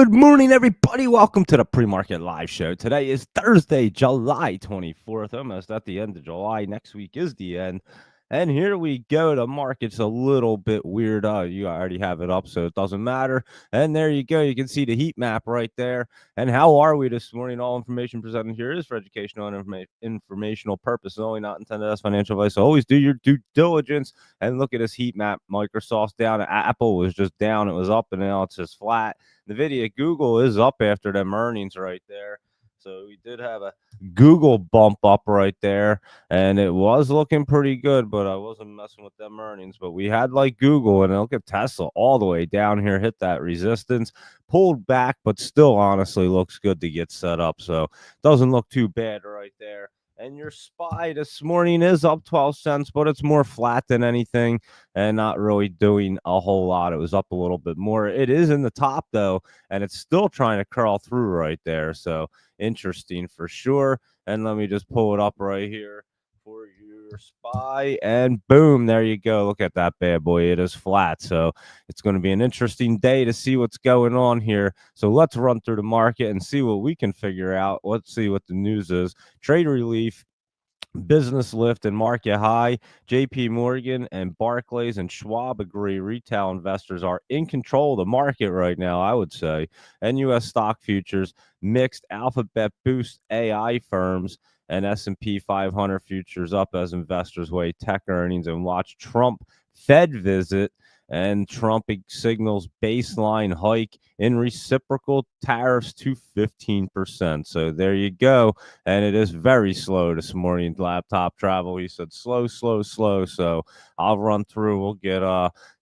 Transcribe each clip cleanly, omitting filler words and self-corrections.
Good morning, everybody. Welcome to the Pre-Market Live Show. Today is Thursday, July 24th, almost at the end of July. Next week is the end. And here we go. The market's a little bit weird. You already have it up, so it doesn't matter. And there you go. You can see the heat map right there. And how are we this morning? All information presented here is for educational and informational purposes only, not intended as financial advice. So always do your due diligence and look at this heat map. Microsoft's down. Apple was just down. It was up, and now it's just flat. NVIDIA, Google is up after them earnings right there. So we did have a Google bump up right there, and it was looking pretty good, but I wasn't messing with them earnings. But we had like Google, and look at Tesla all the way down here, hit that resistance, pulled back, but still honestly looks good to get set up. So doesn't look too bad right there. And your SPY this morning is up 12 cents, but it's more flat than anything and not really doing a whole lot. It was up a little bit more. It is in the top, though, and it's still trying to curl through right there. So interesting for sure. And let me just pull it up right here for your SPY, and boom, there you go. Look at that bad boy. It is flat. So it's going to be an interesting day to see what's going on here. So let's run through the market and see what we can figure out. Let's see what the news is. Trade relief, business lift, and market high. JP Morgan and Barclays and Schwab agree retail investors are in control of the market right now, I would say. And U.S. stock futures mixed. Alphabet boosts AI firms, and S&P 500 futures up as investors weigh tech earnings and watch Trump Fed visit. And Trump signals baseline hike in reciprocal tariffs to 15%. So there you go. And it is very slow this morning. Laptop travel, he said slow. So I'll run through. We'll get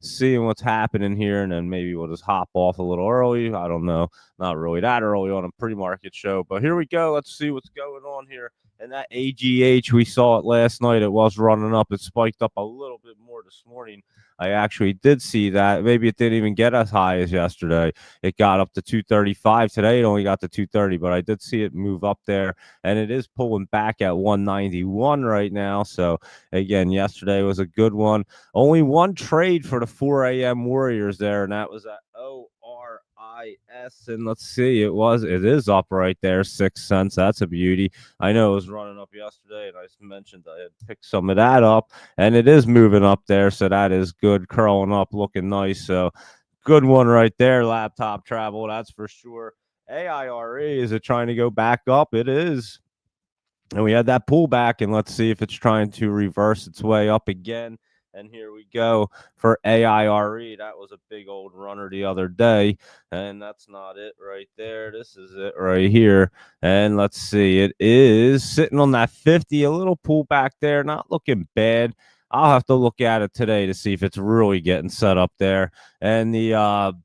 seeing what's happening here, and then maybe we'll just hop off a little early. I don't know, not really that early on a pre-market show, but here we go. Let's see what's going on here. And that AGH, we saw it last night. It was running up. It spiked up a little bit more this morning. I actually did see that. Maybe it didn't even get as high as yesterday. It got up to 235. Today it only got to 230, but I did see it move up there, and it is pulling back at 191 right now. So again, yesterday was a good one. Only one trade for the 4 a.m. Warriors there, and that was at ORIS. And let's see, it is up right there, 6 cents. That's a beauty. I know it was running up yesterday, and I mentioned I had picked some of that up, and it is moving up there. So that is good, curling up, looking nice. So good one right there. Laptop travel, that's for sure. AIRE, is it trying to go back up? It is. And we had that pullback, and let's see if it's trying to reverse its way up again. And here we go for AIRE. That was a big old runner the other day, and that's not it right there. This is it right here. And let's see, it is sitting on that 50, a little pullback there, not looking bad. I'll have to look at it today to see if it's really getting set up there. And the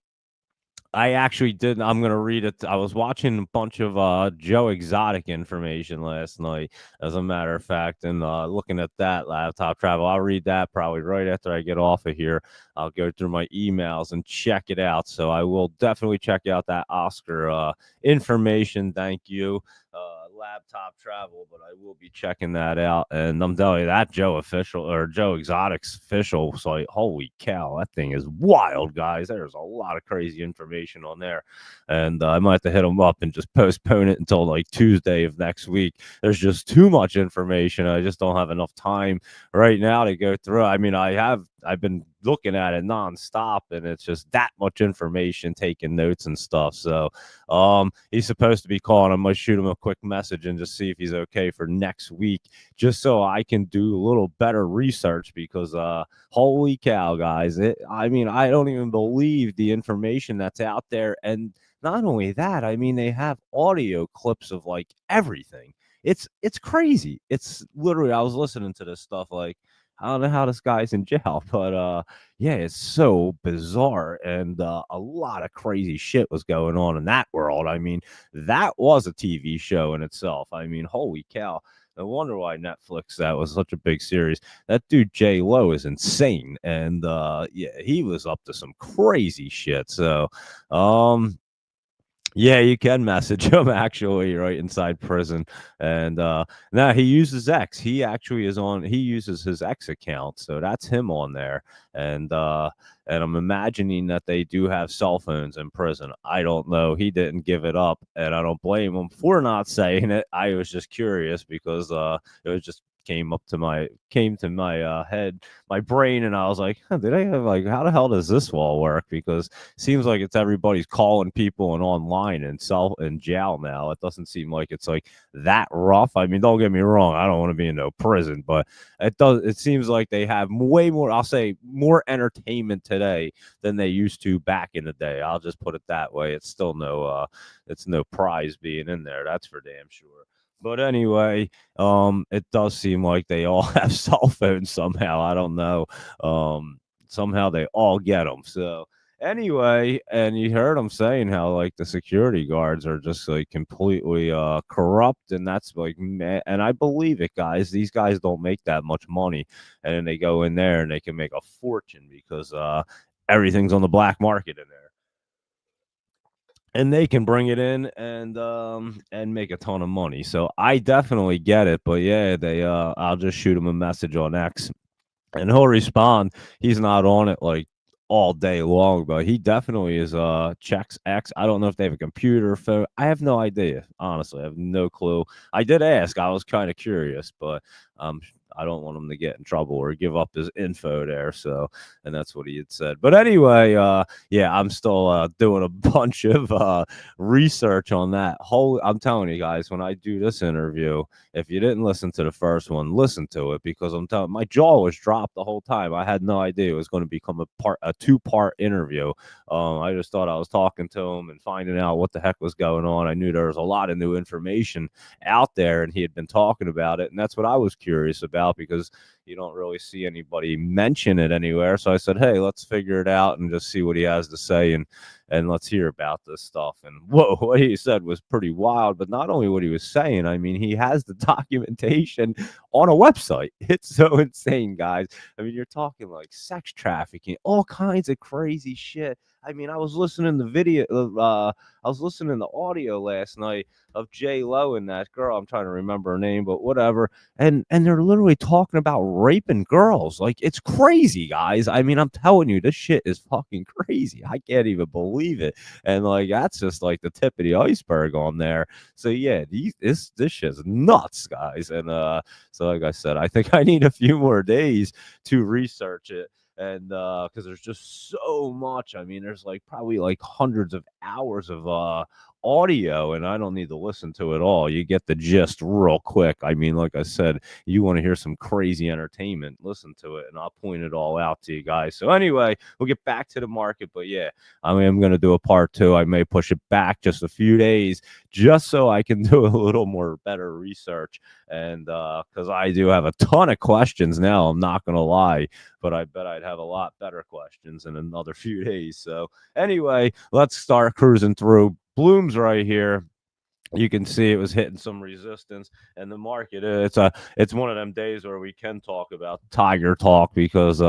I actually did. I'm going to read it. I was watching a bunch of Joe Exotic information last night, as a matter of fact, and looking at that laptop travel. I'll read that probably right after I get off of here. I'll go through my emails and check it out. So I will definitely check out that Oscar information. Thank you. Laptop travel, but I will be checking that out. And I'm telling you, that Joe Exotic's official site, holy cow, that thing is wild, guys. There's a lot of crazy information on there, and I might have to hit them up and just postpone it until like Tuesday of next week. There's just too much information. I just don't have enough time right now to go through. I mean, I've been looking at it nonstop, and it's just that much information, taking notes and stuff. So he's supposed to be calling. I might shoot him a quick message and just see if he's okay for next week, just so I can do a little better research, because holy cow, guys, I mean, I don't even believe the information that's out there. And not only that, I mean, they have audio clips of like everything. It's crazy. It's literally, I was listening to this stuff like, I don't know how this guy's in jail, but yeah, it's so bizarre, and a lot of crazy shit was going on in that world. I mean, that was a TV show in itself. I mean, holy cow. No wonder why Netflix, that was such a big series. That dude J Lo is insane, and yeah, he was up to some crazy shit. So Yeah, you can message him actually right inside prison. And now he uses X. He actually is on he uses his X account. So that's him on there. And I'm imagining that they do have cell phones in prison. I don't know. He didn't give it up, and I don't blame him for not saying it. I was just curious because it was just came to my head, my brain, and I was like, huh, did I have like how the hell does this all work? Because seems like it's everybody's calling people and online and self in jail now. It doesn't seem like it's like that rough. I mean, don't get me wrong, I don't want to be in no prison, but it seems like they have way more, I'll say more entertainment today than they used to back in the day. I'll just put it that way. It's still it's no prize being in there, that's for damn sure. But anyway, it does seem like they all have cell phones somehow. I don't know. Somehow they all get them. So anyway, and you heard him saying how like the security guards are just like completely corrupt, and that's like, and I believe it, guys. These guys don't make that much money, and then they go in there and they can make a fortune because everything's on the black market in there, and they can bring it in and make a ton of money. So I definitely get it. But yeah, they I'll just shoot him a message on X and he'll respond. He's not on it like all day long, but he definitely is checks X. I don't know if they have a computer, phone. I have no idea. Honestly, I have no clue. I did ask. I was kind of curious, but I don't want him to get in trouble or give up his info there. So, and that's what he had said. But anyway, yeah, I'm still doing a bunch of research on that whole. I'm telling you guys, when I do this interview, if you didn't listen to the first one, listen to it because I'm telling my jaw was dropped the whole time. I had no idea it was going to become a 2-part interview. I just thought I was talking to him and finding out what the heck was going on. I knew there was a lot of new information out there, and he had been talking about it, and that's what I was curious about because you don't really see anybody mention it anywhere. So I said, hey, let's figure it out and just see what he has to say and let's hear about this stuff. And whoa, what he said was pretty wild. But not only what he was saying, I mean, he has the documentation on a website. It's so insane, guys. I mean, you're talking like sex trafficking, all kinds of crazy shit. I mean, I was listening to I was listening to audio last night of J Lo and that girl. I'm trying to remember her name, but whatever. And they're literally talking about raping girls. Like it's crazy, guys. I mean, I'm telling you, this shit is fucking crazy. I can't even believe it. And like that's just like the tip of the iceberg on there. So yeah, this shit's nuts, guys. And so like I said, I think I need a few more days to research it. And because there's just so much. I mean, there's like probably like hundreds of hours of audio, and I don't need to listen to it all. You get the gist real quick. I mean, like I said, you want to hear some crazy entertainment, listen to it, and I'll point it all out to you guys. So anyway, we'll get back to the market, but yeah, I am going to do a part 2. I may push it back just a few days just so I can do a little more better research, and because I do have a ton of questions now, I'm not going to lie, but I bet I'd have a lot better questions in another few days. So anyway, let's start cruising through. Bloom's right here. You can see it was hitting some resistance, and the market it's one of them days where we can talk about tiger talk because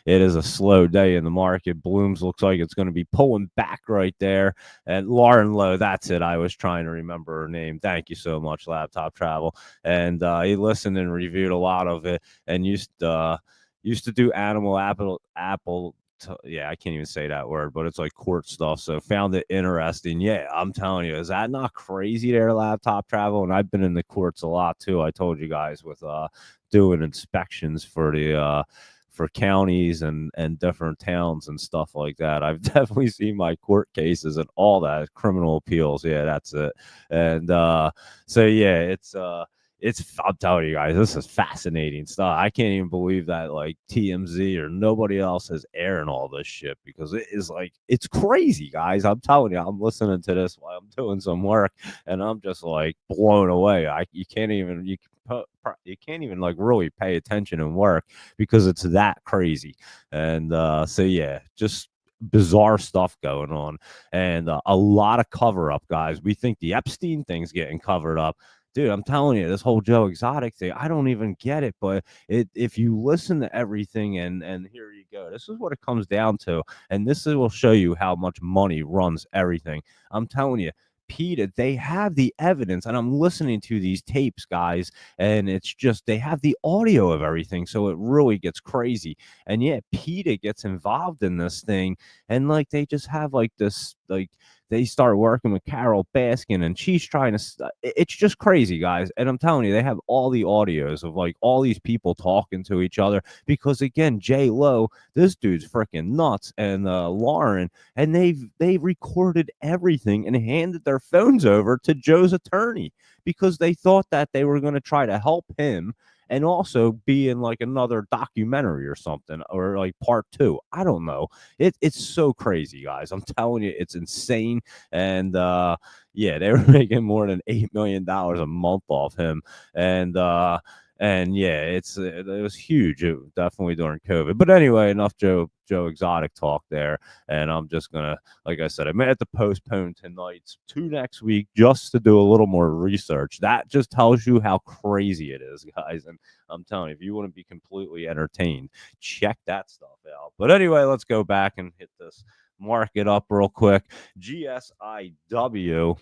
it is a slow day in the market. Blooms looks like it's going to be pulling back right there, and Lauren Lowe, that's it. I was trying to remember her name. Thank you so much, Laptop Travel. And he listened and reviewed a lot of it, and used to do animal apple yeah, I can't even say that word, but it's like court stuff. So found it interesting. Yeah, I'm telling you, is that not crazy there, Laptop Travel? And I've been in the courts a lot too. I told you guys with doing inspections for the for counties and different towns and stuff like that. I've definitely seen my court cases and all that criminal appeals. Yeah, that's it. And so yeah, it's I'm telling you guys, this is fascinating stuff. I can't even believe that like TMZ or nobody else is airing all this shit because it is like it's crazy, guys. I'm telling you, I'm listening to this while I'm doing some work and I'm just like blown away. You can't even you can't even like really pay attention and work because it's that crazy. And so yeah, just bizarre stuff going on and a lot of cover up, guys. We think the Epstein thing's getting covered up. dude, I'm telling you, this whole Joe Exotic thing, I don't even get it. But if you listen to everything, and here you go, this is what it comes down to, and will show you how much money runs everything. I'm telling you. PETA, they have the evidence, and I'm listening to these tapes, guys, and it's just they have the audio of everything, so it really gets crazy. And yeah, PETA gets involved in this thing, and like they just have like this, like they start working with Carol Baskin, and she's trying to. It's just crazy, guys. And I'm telling you, they have all the audios of like all these people talking to each other because again, J Lo, this dude's freaking nuts, and Lauren, and they recorded everything and handed their phones over to Joe's attorney because they thought that they were going to try to help him and also be in like another documentary or something, or like part two. I don't know. It's so crazy, guys. I'm telling you, it's insane. And yeah, they were making more than $8 million a month off him. And yeah, it was huge. It was definitely during COVID. But anyway, enough Joe Exotic talk there. And I'm just gonna, like I said, I may have to postpone tonight's to next week just to do a little more research. That just tells you how crazy it is, guys. And I'm telling you, if you want to be completely entertained, check that stuff out. But anyway, let's go back and hit this market up real quick. GSIW.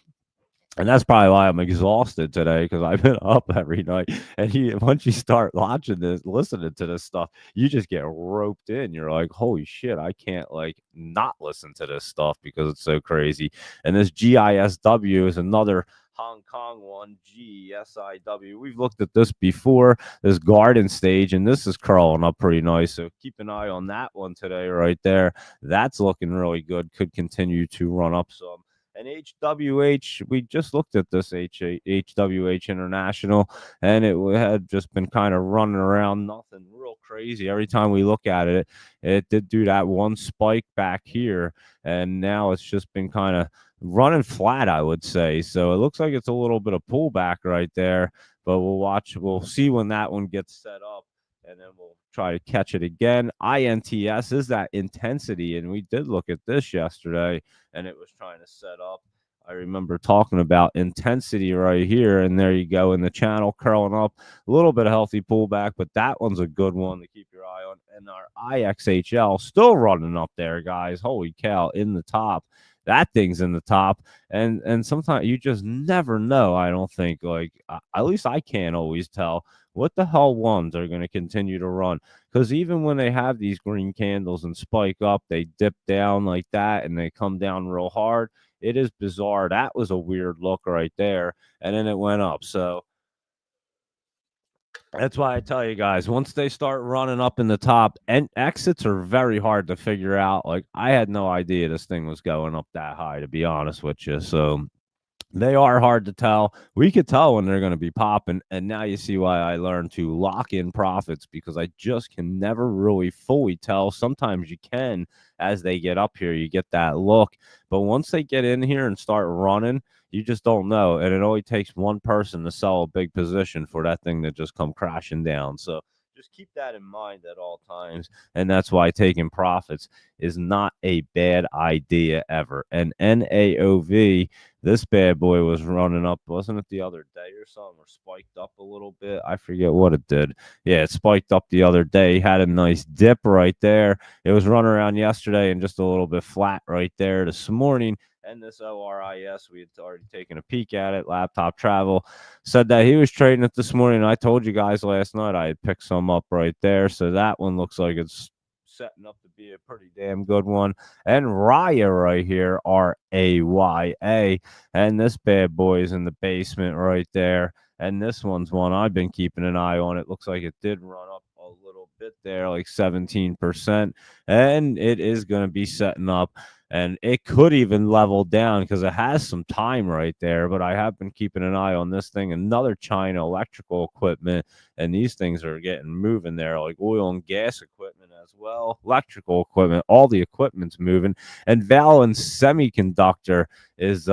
And that's probably why I'm exhausted today, because I've been up every night. And once you start watching this, listening to this stuff, you just get roped in. You're like, holy shit, I can't like not listen to this stuff because it's so crazy. And this GISW is another Hong Kong one, GSIW. We've looked at this before, this garden stage, and this is curling up pretty nice. So keep an eye on that one today, right there. That's looking really good. Could continue to run up some. And HWH, we just looked at this HWH International, and it had just been kind of running around, nothing real crazy. Every time we look at it, it did do that one spike back here, and now it's just been kind of running flat, I would say. So it looks like it's a little bit of pullback right there, but we'll see when that one gets set up, and then we'll try to catch it again. INTS is that intensity, and we did look at this yesterday, and it was trying to set up. I remember talking about intensity right here, and there you go in the channel curling up. A little bit of healthy pullback, but that one's a good one to keep your eye on. And our IXHL still running up there, guys. Holy cow, in the top. That thing's in the top, and sometimes you just never know. I don't think, like at least I can't always tell what the hell ones are going to continue to run, because even when they have these green candles and spike up, they dip down like that and they come down real hard. It is bizarre. That was a weird look right there, and then it went up. So that's why I tell you guys, once they start running up in the top, and exits are very hard to figure out. Like I had no idea this thing was going up that high, to be honest with you. So they are hard to tell. We could tell when they're going to be popping. And now you see why I learned to lock in profits, because I just can never really fully tell. Sometimes you can, as they get up here, you get that look. But once they get in here and start running, you just don't know. And it only takes one person to sell a big position for that thing to just come crashing down. So just keep that in mind at all times. And that's why taking profits is not a bad idea ever. And NAOV, this bad boy was running up, wasn't it the other day or something, or spiked up a little bit? I forget what it did. Yeah, it spiked up the other day. Had a nice dip right there. It was running around yesterday and just a little bit flat right there this morning. And this ORIS, we had already taken a peek at it. Laptop Travel said that he was trading it this morning. I told you guys last night I had picked some up right there. So that one looks like it's setting up to be a pretty damn good one. And Raya right here, RAYA. And this bad boy is in the basement right there. And this one's one I've been keeping an eye on. It looks like it did run up a little bit there, like 17%. And it is going to be setting up. And it could even level down because it has some time right there. But I have been keeping an eye on this thing. Another China electrical equipment. And these things are getting moving there, like oil and gas equipment as well. Electrical equipment, all the equipment's moving. And Valens Semiconductor is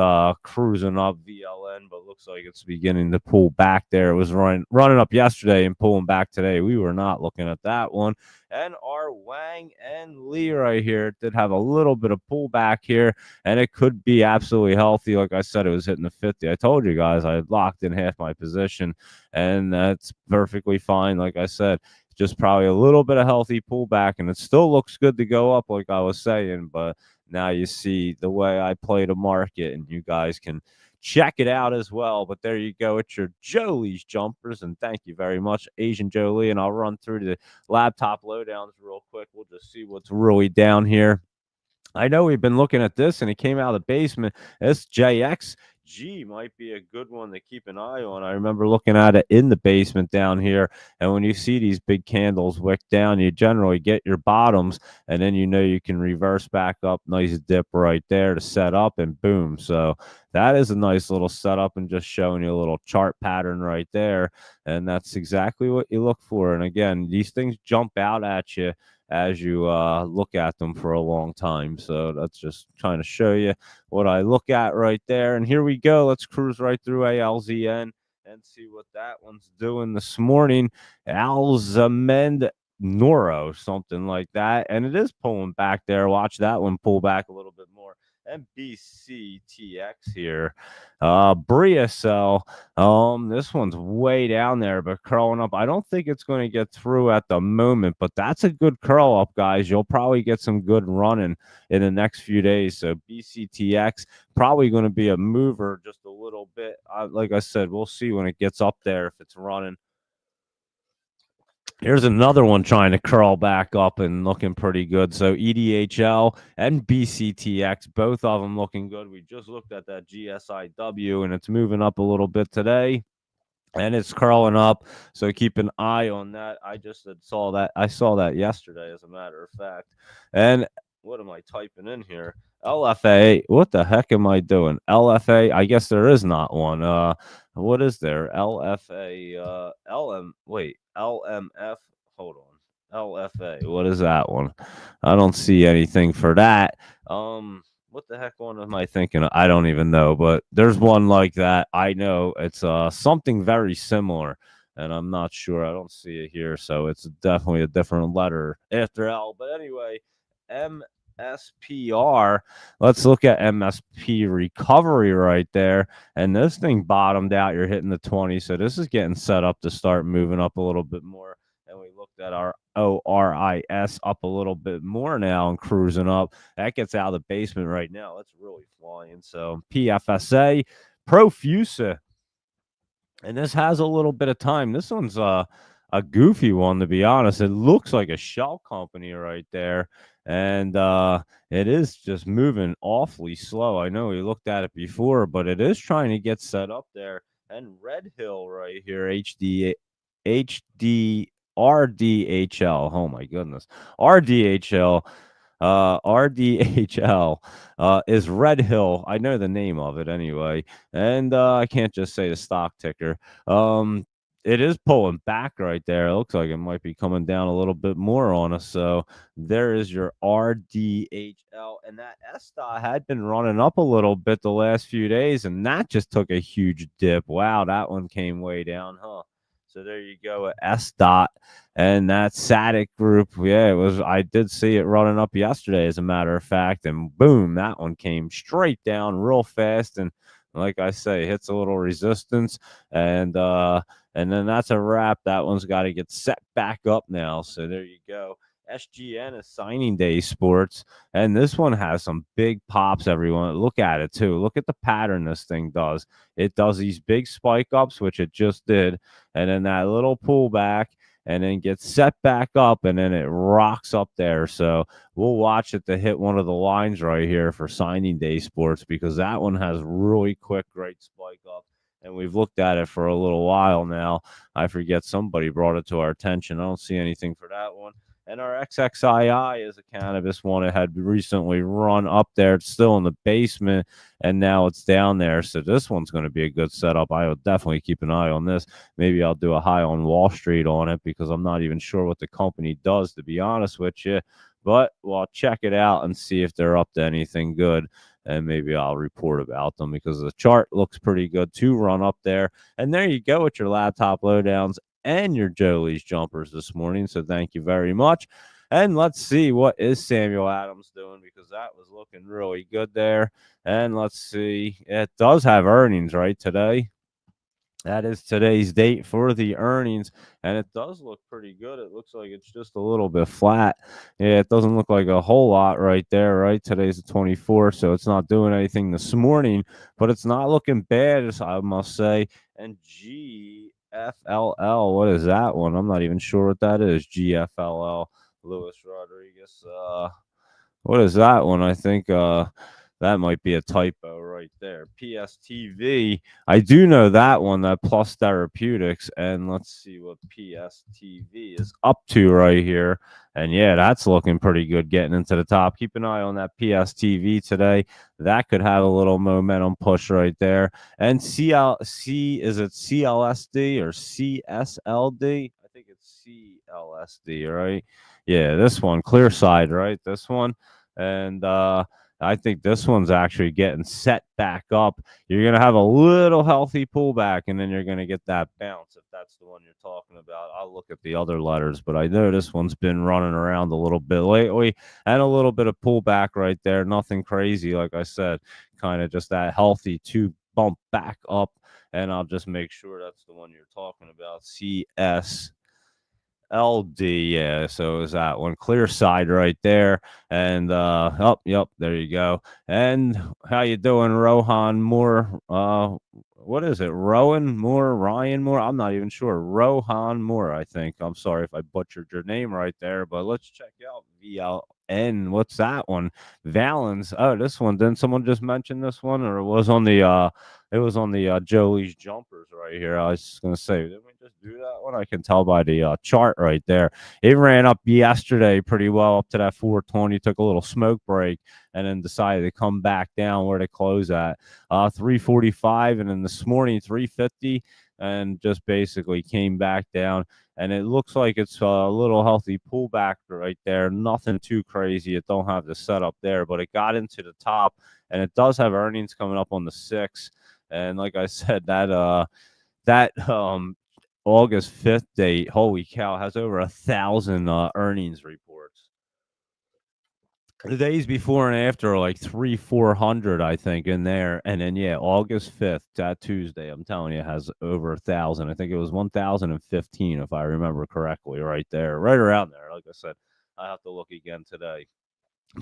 cruising up VLN, but looks like it's beginning to pull back there. It was running up yesterday and pulling back today. We were not looking at that one. And our Wang and Lee right here did have a little bit of pullback here, and it could be absolutely healthy. Like I said, it was hitting the 50. I told you guys I had locked in half my position, and that's perfectly fine. Like I said, just probably a little bit of healthy pullback, and it still looks good to go up, like I was saying. But now you see the way I play the market, and you guys can check it out as well. But there you go. It's your Jolie's jumpers, and thank you very much, Asian Jolie. And I'll run through the laptop lowdowns real quick. We'll just see what's really down here. I know we've been looking at this, and it came out of the basement. SJXG might be a good one to keep an eye on. I remember looking at it in the basement down here, and when you see these big candles wick down, you generally get your bottoms, and then you know you can reverse back up. Nice dip right there to set up, and boom. So that is a nice little setup, and just showing you a little chart pattern right there, and that's exactly what you look for. And again, these things jump out at you as you look at them for a long time. So that's just trying to show you what I look at right there. And here we go. Let's cruise right through ALZN and see what that one's doing this morning. Alzamend Noro, something like that. And it is pulling back there. Watch that one pull back a little bit more. MBCTX here. Briacell. This one's way down there, but curling up. I don't think it's going to get through at the moment, but that's a good curl up, guys. You'll probably get some good running in the next few days. So BCTX probably going to be a mover just a little bit. Like I said, we'll see when it gets up there if it's running. Here's another one trying to curl back up and looking pretty good. So EDHL and BCTX, both of them looking good. We just looked at that GSIW, and it's moving up a little bit today, and it's curling up. So keep an eye on that. I just saw that. I saw that yesterday, as a matter of fact. And what am I typing in here? LFA. What the heck am I doing? LFA. I guess there is not one. What is there? LFA. LM. Wait. LMF. Hold on. LFA. What is that one? I don't see anything for that. What the heck one am I thinking of? I don't even know, but there's one like that. I know it's something very similar, and I'm not sure. I don't see it here, so it's definitely a different letter after L. But anyway, MSPR. Let's look at MSP recovery right there. And this thing bottomed out. You're hitting the 20. So this is getting set up to start moving up a little bit more. And we looked at our ORIS up a little bit more now and cruising up. That gets out of the basement right now. That's really flying. So PFSA, Profusa. And this has a little bit of time. This one's a goofy one, to be honest. It looks like a shell company right there. And it is just moving awfully slow. I know we looked at it before, but it is trying to get set up there. And Red Hill right here, RDHL. Oh my goodness. RDHL. RDHL is Red Hill. I know the name of it anyway. And I can't just say the stock ticker. It is pulling back right there. It looks like it might be coming down a little bit more on us. So there is your RDHL. And that SDOT had been running up a little bit the last few days, and that just took a huge dip. Wow, that one came way down, huh? So there you go at SDOT and that SATIC group. Yeah, it was. I did see it running up yesterday, as a matter of fact, and boom, that one came straight down real fast. And like I say, hits a little resistance, and then that's a wrap. That one's got to get set back up now. So there you go. SGN is signing day sports, and this one has some big pops. Everyone, look at it too. Look at the pattern this thing does. It does these big spike ups, which it just did, and then that little pullback, and then gets set back up, and then it rocks up there. So we'll watch it to hit one of the lines right here for signing day sports, because that one has really quick, great spike up. And we've looked at it for a little while now. I forget, somebody brought it to our attention. I don't see anything for that one. And our XXII is a cannabis one. It had recently run up there. It's still in the basement, and now it's down there. So this one's going to be a good setup. I will definitely keep an eye on this. Maybe I'll do a high on Wall Street on it because I'm not even sure what the company does, to be honest with you. But well, I'll check it out and see if they're up to anything good. And maybe I'll report about them because the chart looks pretty good to run up there. And there you go with your laptop lowdowns and your Jolie's jumpers this morning. So thank you very much. And let's see what is Samuel Adams doing because that was looking really good there. And let's see, it does have earnings right today. That is today's date for the earnings, and it does look pretty good. It looks like it's just a little bit flat. Yeah, it doesn't look like a whole lot right there, right? Today's the 24th, so it's not doing anything this morning, but it's not looking bad, I must say. And GFLL, what is that one? I'm not even sure what that is. GFLL, Luis Rodriguez. What is that one? I think that might be a typo right there. PSTV. I do know that one, that Plus Therapeutics. And let's see what PSTV is up to right here. And yeah, that's looking pretty good getting into the top. Keep an eye on that PSTV today. That could have a little momentum push right there. And CLC, is it CLSD or CSLD? I think it's CLSD, right? Yeah, this one, Clearside, right? This one. And I think this one's actually getting set back up. You're going to have a little healthy pullback, and then you're going to get that bounce if that's the one you're talking about. I'll look at the other letters, but I know this one's been running around a little bit lately and a little bit of pullback right there. Nothing crazy, like I said, kind of just that healthy to bump back up. And I'll just make sure that's the one you're talking about. CS. LD, yeah. So is that one Clearside right there? And yep, there you go. And how you doing, Rohan Moore? What is it? Rowan Moore, Ryan Moore? I'm not even sure. Rohan Moore, I think. I'm sorry if I butchered your name right there, but let's check out VLN. What's that one? Valens. Oh, this one. Didn't someone just mention this one, or it was on the Jolie's jumpers right here. I was just gonna say, didn't we just do that one? I can tell by the chart right there. It ran up yesterday pretty well up to that 420. Took a little smoke break and then decided to come back down where they close at 345, and then this morning 350, and just basically came back down. And it looks like it's a little healthy pullback right there. Nothing too crazy. It don't have the setup there, but it got into the top, and it does have earnings coming up on the 6th. And like I said, that August 5th date, holy cow, has over 1,000 earnings reports. The days before and after are like 400, I think, in there. And then yeah, August 5th, that Tuesday, I'm telling you, has over 1,000. I think it was 1,015, if I remember correctly, right there, right around there. Like I said, I have to look again today.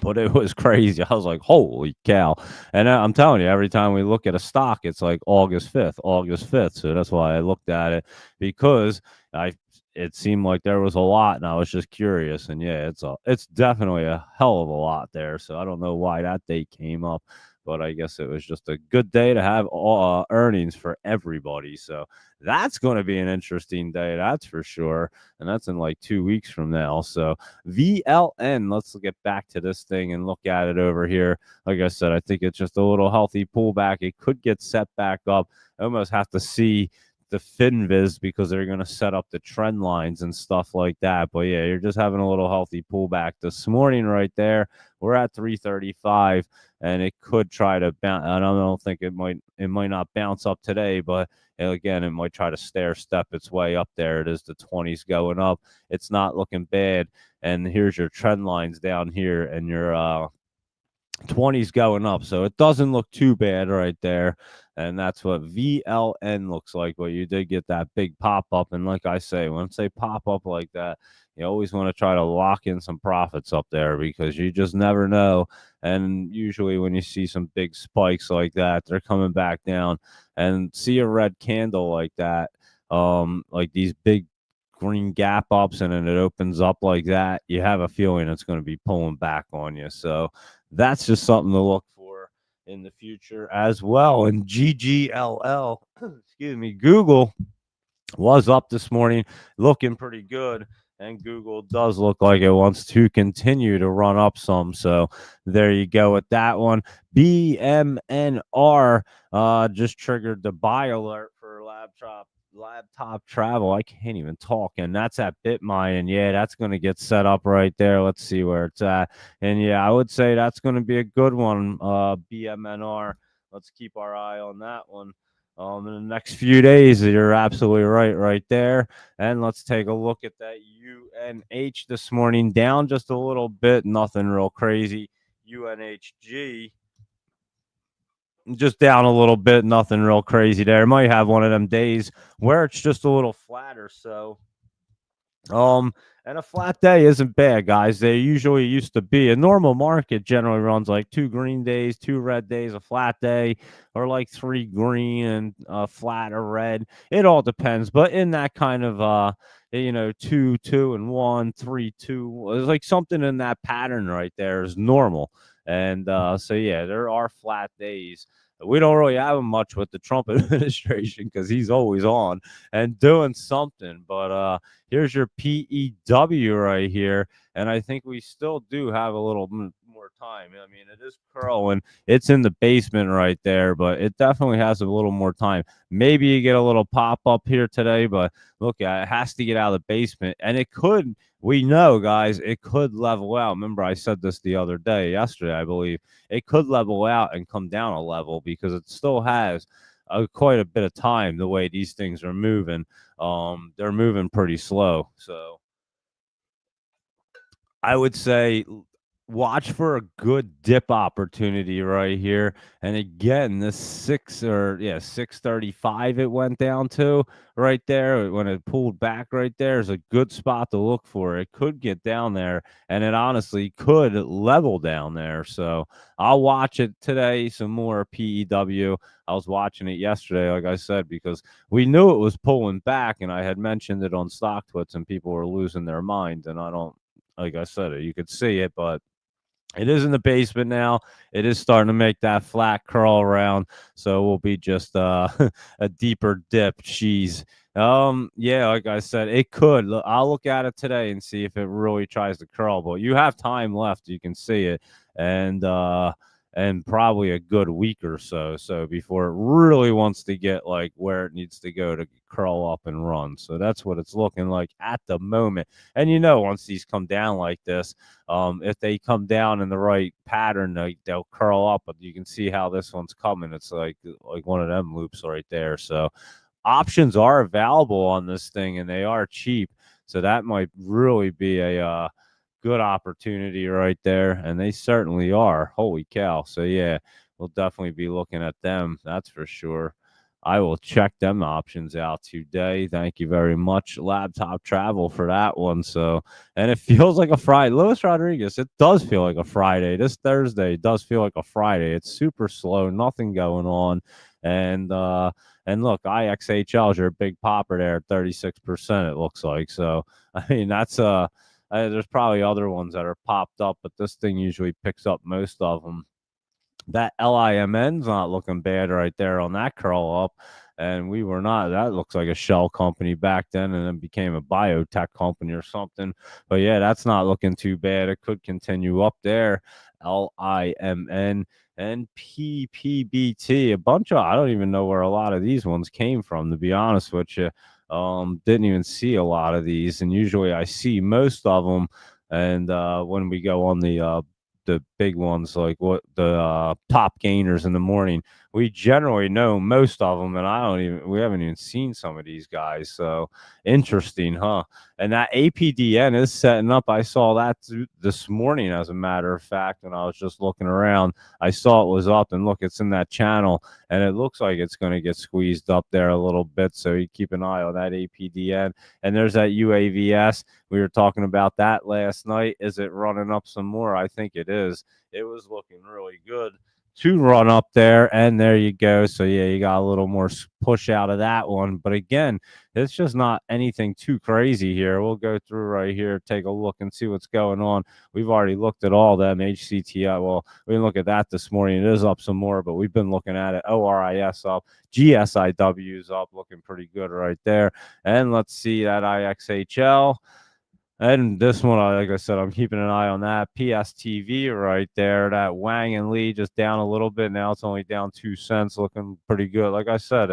But it was crazy. I was like, holy cow. And I'm telling you, every time we look at a stock, it's like August 5th, August 5th. So that's why I looked at it, because it seemed like there was a lot, and I was just curious. And yeah, it's definitely a hell of a lot there. So I don't know why that date came up, but I guess it was just a good day to have all earnings for everybody. So that's going to be an interesting day, that's for sure. And that's in like 2 weeks from now. So VLN, let's get back to this thing and look at it over here. Like I said, I think it's just a little healthy pullback. It could get set back up. I almost have to see the FinViz because they're going to set up the trend lines and stuff like that. But yeah, you're just having a little healthy pullback this morning right there. We're at 335, and it could try to bounce. I don't think it might not bounce up today, but again, it might try to stair step its way up there. It is the 20s going up. It's not looking bad. And here's your trend lines down here, and your 20s going up. So it doesn't look too bad right there. And that's what VLN looks like. But you did get that big pop up. And like I say, when they pop up like that, you always want to try to lock in some profits up there because you just never know. And usually when you see some big spikes like that, they're coming back down. And see a red candle like that, like these big green gap ups, and then it opens up like that, you have a feeling it's going to be pulling back on you. So that's just something to look for in the future as well. And GGLL, excuse me, Google was up this morning looking pretty good. and Google does look like it wants to continue to run up some. So there you go with that one. BMNR just triggered the buy alert for laptop travel. I can't even talk, and that's at Bitmine, and yeah, that's going to get set up right there. Let's see where it's at, and yeah, I would say that's going to be a good one. BMNR. Let's keep our eye on that one. In the next few days, you're absolutely right there. And let's take a look at that UNH this morning, down just a little bit, nothing real crazy. UNHG just down a little bit, nothing real crazy there. Might have one of them days where it's just a little flatter. So um, and a flat day isn't bad, guys. They usually used to be a normal market generally runs like 2 green days, 2 red days, a flat day, or like 3 green and flat or red. It all depends, but in that kind of 2, 2 and 1, 3, 2, it's like something in that pattern right there is normal. And so yeah, there are flat days. We don't really have much with the Trump administration because he's always on and doing something, but here's your PEW right here. And I think we still do have a little more time. I mean, it is curling. It's in the basement right there, but it definitely has a little more time. Maybe you get a little pop up here today, but look, it has to get out of the basement. And it could, we know, guys, it could level out. Remember, I said this the other day, yesterday, I believe. It could level out and come down a level because it still has quite a bit of time the way these things are moving. They're moving pretty slow. So I would say watch for a good dip opportunity right here. And again, this 635 it went down to right there when it pulled back right there is a good spot to look for. It could get down there and it honestly could level down there. So I'll watch it today. Some more PEW. I was watching it yesterday, like I said, because we knew it was pulling back, and I had mentioned it on StockTwits, and people were losing their minds. And I don't, like I said, you could see it, but it is in the basement now. It is starting to make that flat curl around, so it will be just a deeper dip. Jeez. Yeah, like I said, it could. I'll look at it today and see if it really tries to curl. But you have time left. You can see it, and probably a good week or so before it really wants to get like where it needs to go to curl up and run. So that's what it's looking like at the moment. And once these come down like this, if they come down in the right pattern, they'll curl up. But you can see how this one's coming. It's like one of them loops right there. So options are available on this thing, and they are cheap. So that might really be a good opportunity right there, and they certainly are. Holy cow! So yeah, we'll definitely be looking at them. That's for sure. I will check them options out today. Thank you very much, Laptop Travel, for that one. So, and it feels like a Friday. Luis Rodriguez, it does feel like a Friday. This Thursday does feel like a Friday. It's super slow, nothing going on. And look, IXHL is your big popper there at 36%, it looks like. So, I mean, that's there's probably other ones that are popped up, but this thing usually picks up most of them. That LIMN's not looking bad right there on that curl up. And we were not. That looks like a shell company back then and then became a biotech company or something. But yeah, that's not looking too bad. It could continue up there. LIMN and PPBT. A bunch of, I don't even know where a lot of these ones came from, to be honest with you. Didn't even see a lot of these. And usually I see most of them. And when we go on the big ones like what the top gainers in the morning, we generally know most of them, and we haven't even seen some of these guys. So interesting, huh? And that APDN is setting up. I saw that this morning, as a matter of fact, when I was just looking around. I saw it was up, and look, it's in that channel, and it looks like it's going to get squeezed up there a little bit. So you keep an eye on that APDN. And there's that UAVS. We were talking about that last night. Is it running up some more? I think it is. It was looking really good to run up there, and there you go. So yeah, you got a little more push out of that one, but again, it's just not anything too crazy here. We'll go through right here, take a look and see what's going on. We've already looked at all them. HCTI, well, we didn't look at that this morning. It is up some more, but we've been looking at it. ORIS up, GSIW is up, looking pretty good right there. And let's see that IXHL. And this one, like I said, I'm keeping an eye on that. PSTV right there. That Wang and Lee just down a little bit. Now it's only down 2 cents, looking pretty good. Like I said,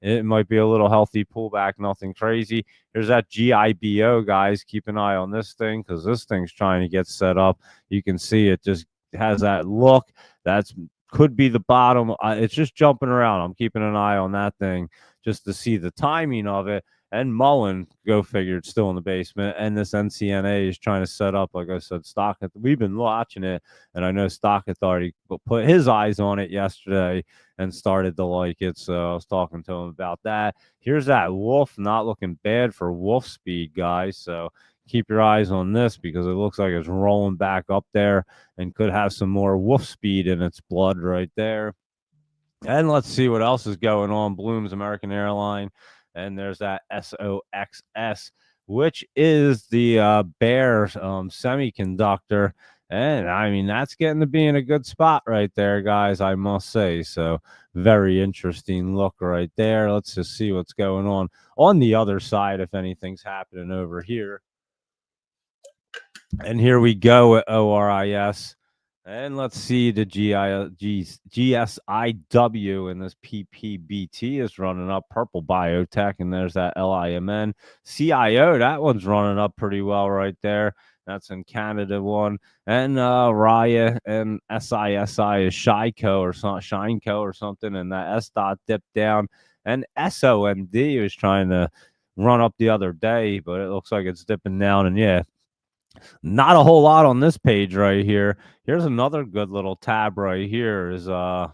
it might be a little healthy pullback, nothing crazy. Here's that GIBO, guys. Keep an eye on this thing because this thing's trying to get set up. You can see it just has that look. That's could be the bottom. It's just jumping around. I'm keeping an eye on that thing just to see the timing of it. And Mullen, go figure, it's still in the basement. And this NCNA is trying to set up, like I said, Stock. We've been watching it, and I know Stock Authority put his eyes on it yesterday and started to like it. So I was talking to him about that. Here's that Wolf, not looking bad for Wolf speed, guys. So keep your eyes on this because it looks like it's rolling back up there and could have some more Wolf speed in its blood right there. And let's see what else is going on. Bloom's American Airline. And there's that SOXS, which is the Bear semiconductor. And I mean, that's getting to be in a good spot right there, guys, I must say. So, very interesting look right there. Let's just see what's going on the other side, if anything's happening over here. And here we go at ORIS. And let's see the GSIW and this PPBT is running up. Purple Biotech, and there's that LIMN. CIO, that one's running up pretty well right there. That's in Canada one. And Raya and SISI is Shico or Shineco or something. And that S dot dipped down. And SOMD was trying to run up the other day, but it looks like it's dipping down. And yeah, not a whole lot on this page right here. Here's another good little tab right here is there's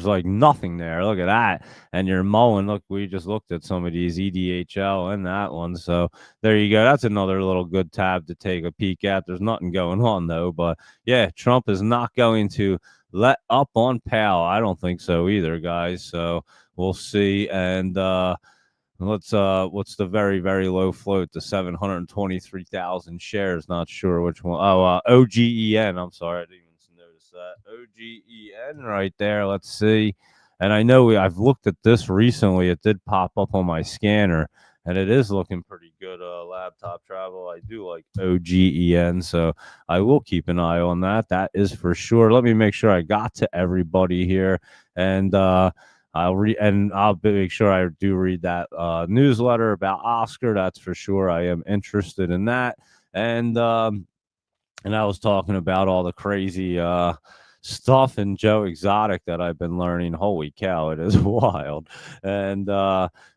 like nothing there. Look at that. And you're mowing. Look, we just looked at some of these EDHL and that one. So there you go. That's another little good tab to take a peek at. There's nothing going on though. But yeah, Trump is not going to let up on Powell. I don't think so either, guys. So we'll see. And what's the very, very low float? The 723,000 shares. Not sure which one. Oh, OGEN. I'm sorry, I didn't even notice that. OGEN right there. Let's see. And I know I've looked at this recently. It did pop up on my scanner, and it is looking pretty good. Laptop travel. I do like OGEN, so I will keep an eye on that. That is for sure. Let me make sure I got to everybody here, and I'll make sure I do read that newsletter about Oscar. That's for sure. I am interested in that. And I was talking about all the crazy stuff in Joe Exotic that I've been learning. Holy cow, it is wild. And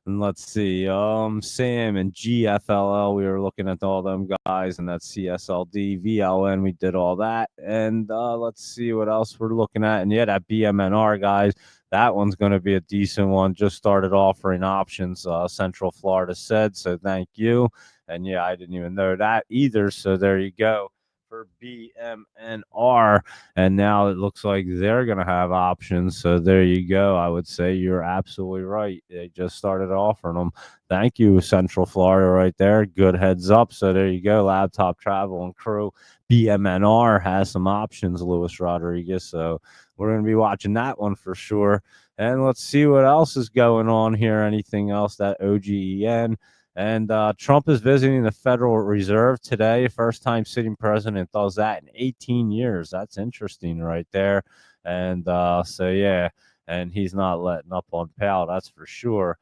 let's see, Sam and GFLL, we were looking at all them guys, and that's CSLD, VLN, we did all that. And let's see what else we're looking at. And yeah, that BMNR, guys, that one's going to be a decent one. Just started offering options, Central Florida said, so thank you. And yeah, I didn't even know that either. So there you go for BMNR. And now it looks like they're going to have options. So there you go. I would say you're absolutely right. They just started offering them. Thank you, Central Florida, right there. Good heads up. So there you go. Laptop Travel and Crew. BMNR has some options, Luis Rodriguez. So we're going to be watching that one for sure. And let's see what else is going on here. Anything else? That OGEN. And Trump is visiting the Federal Reserve today. First time sitting president does that in 18 years. That's interesting right there. And so, yeah, and he's not letting up on Powell. That's for sure.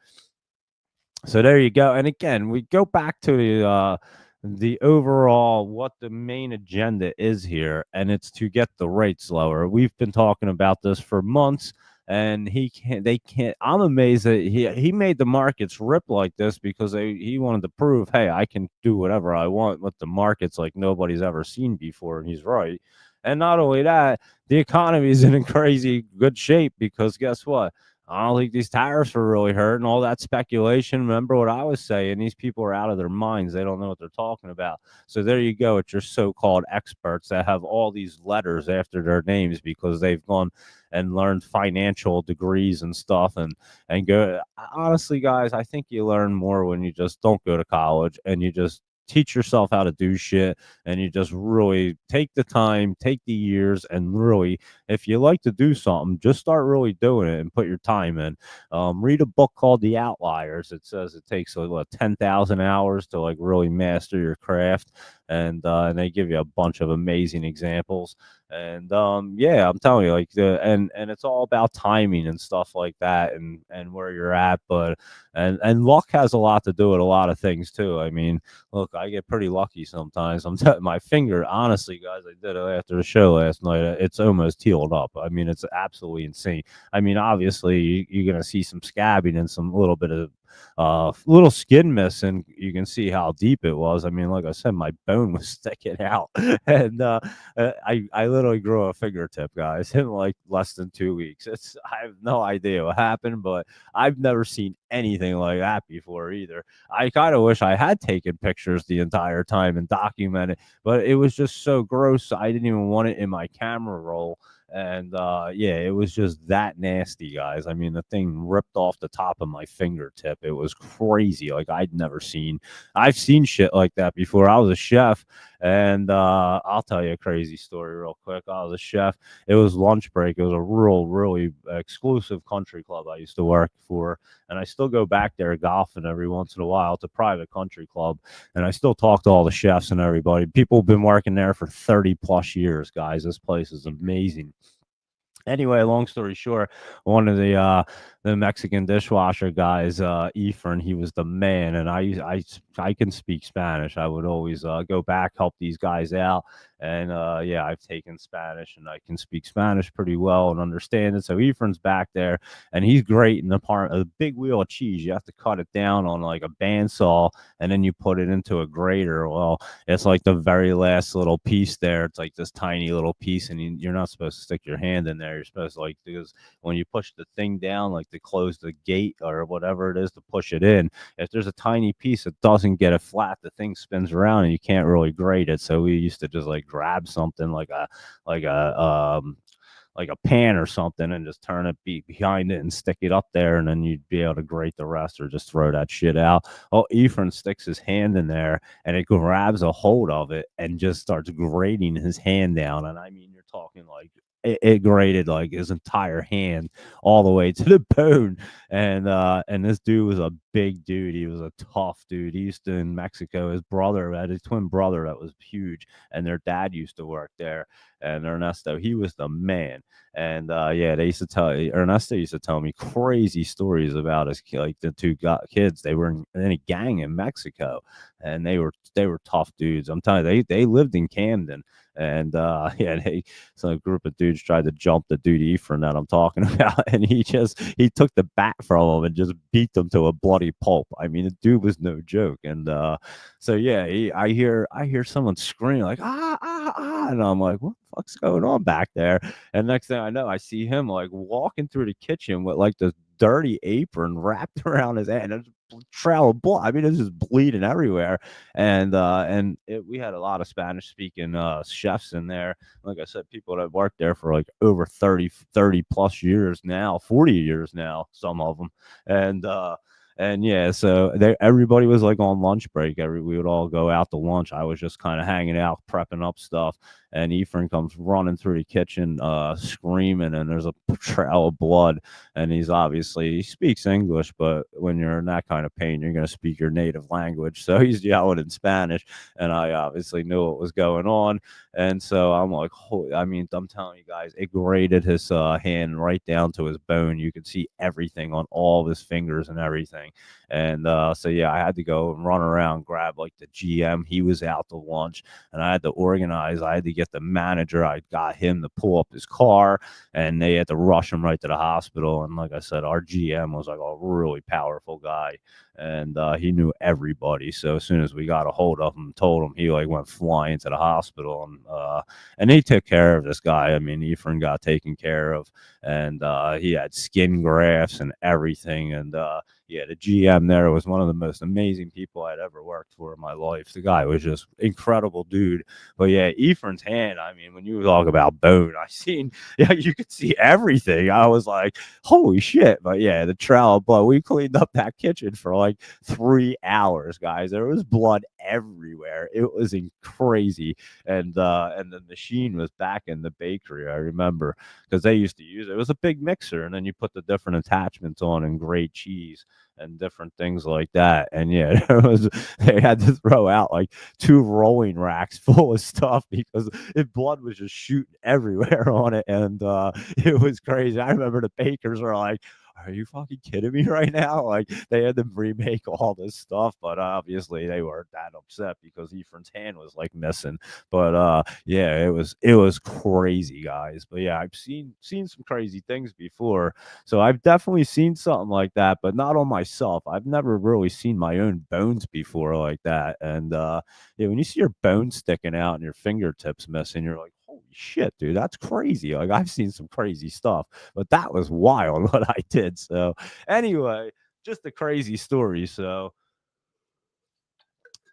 So there you go. And again, we go back to the overall what the main agenda is here, and it's to get the rates lower. We've been talking about this for months, and they can't. I'm amazed that he made the markets rip like this because he wanted to prove, hey, I can do whatever I want with the markets like nobody's ever seen before, and he's right. And not only that, the economy is in a crazy good shape because guess what? I don't think these tariffs are really hurting all that speculation. Remember what I was saying? These people are out of their minds. They don't know what they're talking about. So there you go. It's your so-called experts that have all these letters after their names because they've gone and learned financial degrees and stuff. And go. Honestly, guys, I think you learn more when you just don't go to college and you just teach yourself how to do shit, and you just really take the time, take the years, and really, if you like to do something, just start really doing it and put your time in. Read a book called The Outliers. It says it takes like what 10,000 hours to like really master your craft, and they give you a bunch of amazing examples. And yeah, I'm telling you, like and it's all about timing and stuff like that, and where you're at. But and luck has a lot to do with a lot of things too. I mean, look, I get pretty lucky sometimes. My finger, honestly, guys, I did it after the show last night. It's almost healed up. I mean, it's absolutely insane. I mean, obviously, you're gonna see some scabbing and some little bit of little skin missing. You can see how deep it was. I mean, like I said, my bone was sticking out, and I literally grew a fingertip, guys, in like less than 2 weeks. I have no idea what happened, but I've never seen anything like that before either. I kind of wish I had taken pictures the entire time and documented, but it was just so gross. I didn't even want it in my camera roll. And yeah, it was just that nasty, guys. I mean, the thing ripped off the top of my fingertip. It was crazy. Like I've seen shit like that before. I was a chef, and I'll tell you a crazy story real quick. I was a chef. It was lunch break. It was a really exclusive country club I used to work for, and I still go back there golfing every once in a while. It's a private country club, and I still talk to all the chefs and everybody. People have been working there for 30 plus years, guys. This place is amazing. Anyway, long story short, one of the Mexican dishwasher guys, Efren, he was the man, and I can speak Spanish. I would always go back, help these guys out, and yeah, I've taken Spanish and I can speak Spanish pretty well and understand it. So Efren's back there, and he's great in the part of the big wheel of cheese. You have to cut it down on like a bandsaw, and then you put it into a grater. Well, it's like the very last little piece there. It's like this tiny little piece, and you're not supposed to stick your hand in there. You're supposed to like, because when you push the thing down, like to close the gate or whatever it is to push it in, if there's a tiny piece that doesn't get it flat, the thing spins around and you can't really grate it. So we used to just like grab something like a like a pan or something and just turn it behind it and stick it up there, and then you'd be able to grate the rest or just throw that shit out. Oh, Efren sticks his hand in there and it grabs a hold of it and just starts grating his hand down. And I mean, you're talking like it grated like his entire hand all the way to the bone. And this dude was a big dude. He was a tough dude. He used to in Mexico. His brother had a twin brother that was huge, and their dad used to work there. And Ernesto, he was the man. And yeah, they used to tell Ernesto used to tell me crazy stories about his like the two kids. They were in a gang in Mexico, and they were tough dudes. I'm telling you, they lived in Camden, and yeah, so a group of dudes tried to jump the dude Efren that I'm talking about, and he took the bat from him and just beat them to a bloody pulp. I mean, the dude was no joke. And so yeah, I hear someone screaming like and I'm like, what the fuck's going on back there? And next thing I know, I see him like walking through the kitchen with like this dirty apron wrapped around his head. And trail of blood. I mean, it's just bleeding everywhere. And we had a lot of Spanish speaking chefs in there. Like I said, people that worked there for like over 30 plus years now, 40 years now, some of them. And yeah, so everybody was like on lunch break. We would all go out to lunch. I was just kind of hanging out, prepping up stuff. And Efren comes running through the kitchen, screaming, and there's a trail of blood. And he speaks English, but when you're in that kind of pain, you're going to speak your native language. So he's yelling in Spanish, and I obviously knew what was going on. And so I'm like, I mean, I'm telling you guys, it grated his hand right down to his bone. You could see everything on all of his fingers and everything. And so yeah, I had to go and run around, grab like the GM. He was out to lunch, and I had to organize. I had to get the manager. I got him to pull up his car, and they had to rush him right to the hospital. And like I said, our GM was like a really powerful guy, and he knew everybody. So as soon as we got a hold of him, told him, he like went flying to the hospital, and they took care of this guy. I mean, Efren got taken care of, and he had skin grafts and everything, and yeah, the GM there was one of the most amazing people I'd ever worked for in my life. The guy was just incredible dude. But yeah, Ephraim's hand, I mean, when you talk about bone, I seen, yeah, you could see everything. I was like, holy shit. But yeah, the trail of blood, we cleaned up that kitchen for like 3 hours, guys. There was blood everywhere. It was crazy. And the machine was back in the bakery, I remember, because they used to use it. It was a big mixer, and then you put the different attachments on and grate cheese and different things like that. And yeah, it was, they had to throw out like two rolling racks full of stuff because blood was just shooting everywhere on it, and it was crazy. I remember the bakers were like, are you fucking kidding me right now? Like they had to remake all this stuff, but obviously they weren't that upset because Ephraim's hand was like missing. But yeah, it was crazy, guys. But yeah, I've seen some crazy things before. So I've definitely seen something like that, but not on myself. I've never really seen my own bones before like that. And yeah, when you see your bones sticking out and your fingertips missing, you're like, holy shit, dude, that's crazy. Like I've seen some crazy stuff, but that was wild what I did. So anyway, just a crazy story. So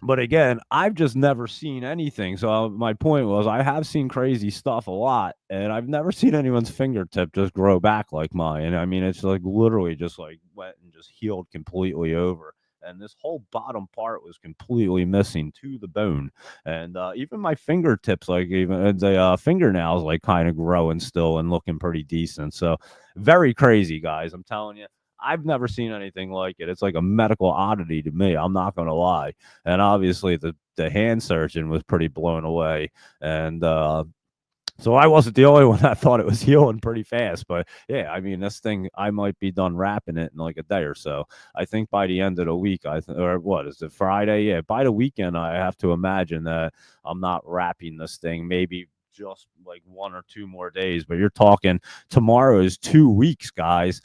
but again, I've just never seen anything. So my point was, I have seen crazy stuff a lot, and I've never seen anyone's fingertip just grow back like mine. I mean, it's like literally just like went and just healed completely over. And this whole bottom part was completely missing to the bone, and even my fingertips, like even the fingernails, like kind of growing still and looking pretty decent. So very crazy, guys. I'm telling you. I've never seen anything like it. It's like a medical oddity to me. I'm not going to lie. And obviously the hand surgeon was pretty blown away. And so I wasn't the only one that thought it was healing pretty fast. But yeah, I mean, this thing, I might be done wrapping it in like a day or so. I think by the end of the week, or what is it, Friday? Yeah, by the weekend, I have to imagine that I'm not wrapping this thing. Maybe just like 1 or 2 more days. But you're talking tomorrow is 2 weeks, guys.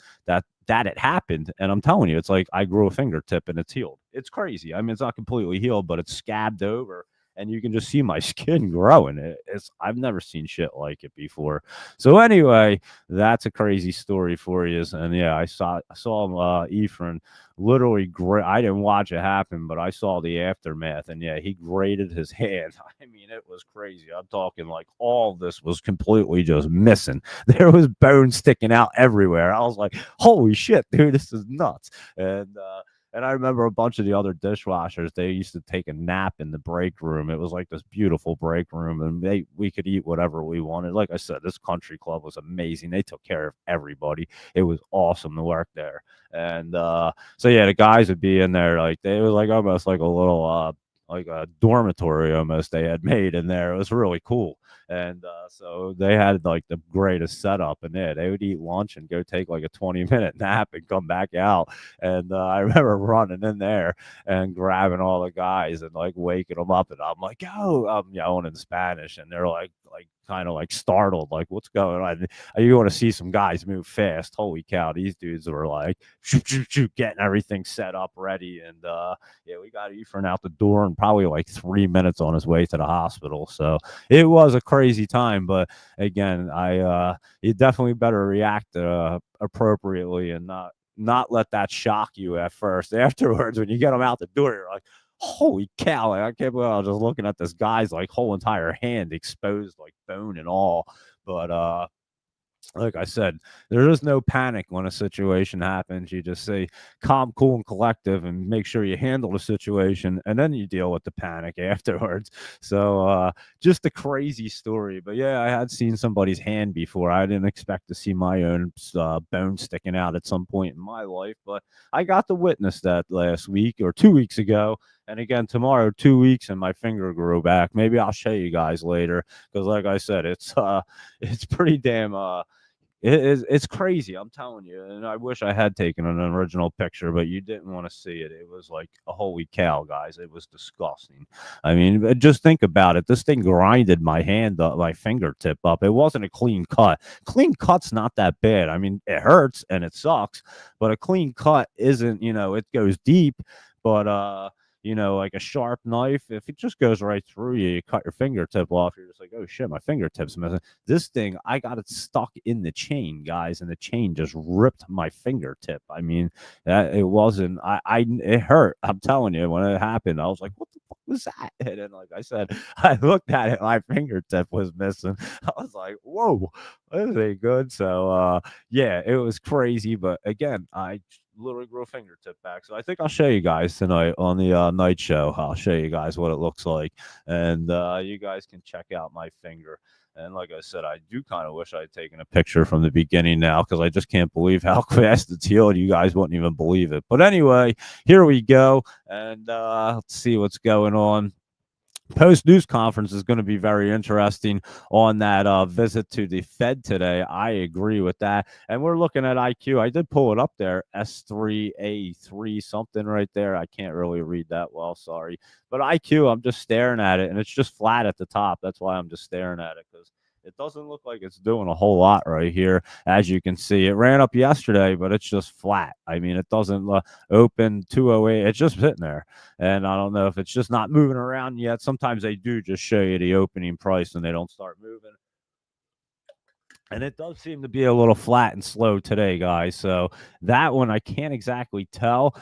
That it happened, and I'm telling you, it's like I grew a fingertip and it's healed. It's crazy. I mean, it's not completely healed, but it's scabbed over, and you can just see my skin growing. It's I've never seen shit like it before. So anyway, that's a crazy story for you. And yeah, I saw Ephraim literally I didn't watch it happen, but I saw the aftermath, and yeah, he graded his hand. I mean, it was crazy. I'm talking like all of this was completely just missing. There was bone sticking out everywhere. I was like, holy shit, dude, this is nuts. And I remember a bunch of the other dishwashers, they used to take a nap in the break room. It was like this beautiful break room, and we could eat whatever we wanted. Like I said, this country club was amazing. They took care of everybody. It was awesome to work there. And so yeah, the guys would be in there like they was like almost like a little like a dormitory almost they had made in there. It was really cool. And so they had like the greatest setup in there. They would eat lunch and go take like a 20-minute nap and come back out. And I remember running in there and grabbing all the guys and like waking them up. And I'm like, "Go!" I'm yelling in Spanish, and they're like kind of like startled, like, "What's going on?" You want to see some guys move fast. Holy cow, these dudes were like shoot, shoot, shoot, getting everything set up, ready. And yeah, we got Ephraim out the door in probably like 3 minutes on his way to the hospital. So it was a crazy time. But again, you definitely better react appropriately and not let that shock you at first. Afterwards, when you get them out the door, you're like, holy cow, like, I can't believe I was just looking at this guy's like whole entire hand exposed, like bone and all. But like I said, there is no panic when a situation happens. You just say calm, cool, and collective, and make sure you handle the situation, and then you deal with the panic afterwards. So, just a crazy story. But yeah, I had seen somebody's hand before. I didn't expect to see my own bone sticking out at some point in my life, but I got to witness that last week or 2 weeks ago. And again, tomorrow, 2 weeks, and my finger grew back. Maybe I'll show you guys later because, like I said, it's pretty damn it's crazy, I'm telling you. And I wish I had taken an original picture, but you didn't want to see it. It was like a holy cow, guys. It was disgusting. I mean, just think about it. This thing grinded my hand up, my fingertip up. It wasn't a clean cut. Clean cut's not that bad. I mean, it hurts and it sucks, but a clean cut isn't, it goes deep, but like a sharp knife, if it just goes right through you, you cut your fingertip off, you're just like, oh shit, my fingertip's missing. This thing, I got it stuck in the chain, guys, and the chain just ripped my fingertip. I mean, it wasn't, it hurt. I'm telling you, when it happened, I was like, what the fuck was that? And then, like I said, I looked at it, my fingertip was missing. I was like, whoa, this ain't good. So, yeah, it was crazy. But again, I literally grew a fingertip back. So I think I'll show you guys tonight on the night show. I'll show you guys what it looks like, and you guys can check out my finger. And like I said, I do kind of wish I had taken a picture from the beginning now, because I just can't believe how fast it's healed. You guys wouldn't even believe it. But anyway, here we go, and let's see what's going on. Post news conference is going to be very interesting on that visit to the Fed today. I agree with that. And we're looking at IQ. I did pull it up there, S3A3 something right there. I can't really read that well, sorry. But IQ, I'm just staring at it, and it's just flat at the top. That's why I'm just staring at it, because it doesn't look like it's doing a whole lot right here. As you can see, it ran up yesterday, but it's just flat. I mean, it doesn't open 208. It's just sitting there. And I don't know if it's just not moving around yet. Sometimes they do just show you the opening price and they don't start moving. And it does seem to be a little flat and slow today, guys. So that one I can't exactly tell.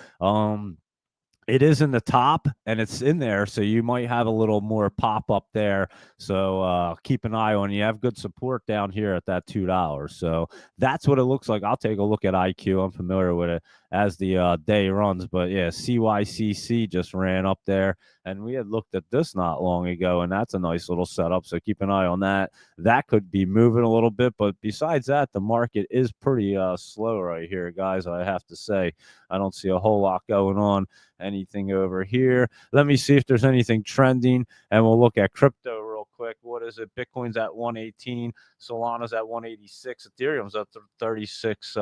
It is in the top and it's in there, so you might have a little more pop up there. So keep an eye on it. You have good support down here at that $2. So that's what it looks like. I'll take a look at IQ. I'm familiar with it as the day runs. But yeah, CYCC just ran up there, and we had looked at this not long ago, and that's a nice little setup. So keep an eye on that. That could be moving a little bit, but besides that, the market is pretty slow right here, guys. I have to say, I don't see a whole lot going on. Anything over here? Let me see if there's anything trending, and we'll look at crypto real quick. What is it? Bitcoin's at 118, Solana's at 186, Ethereum's at 36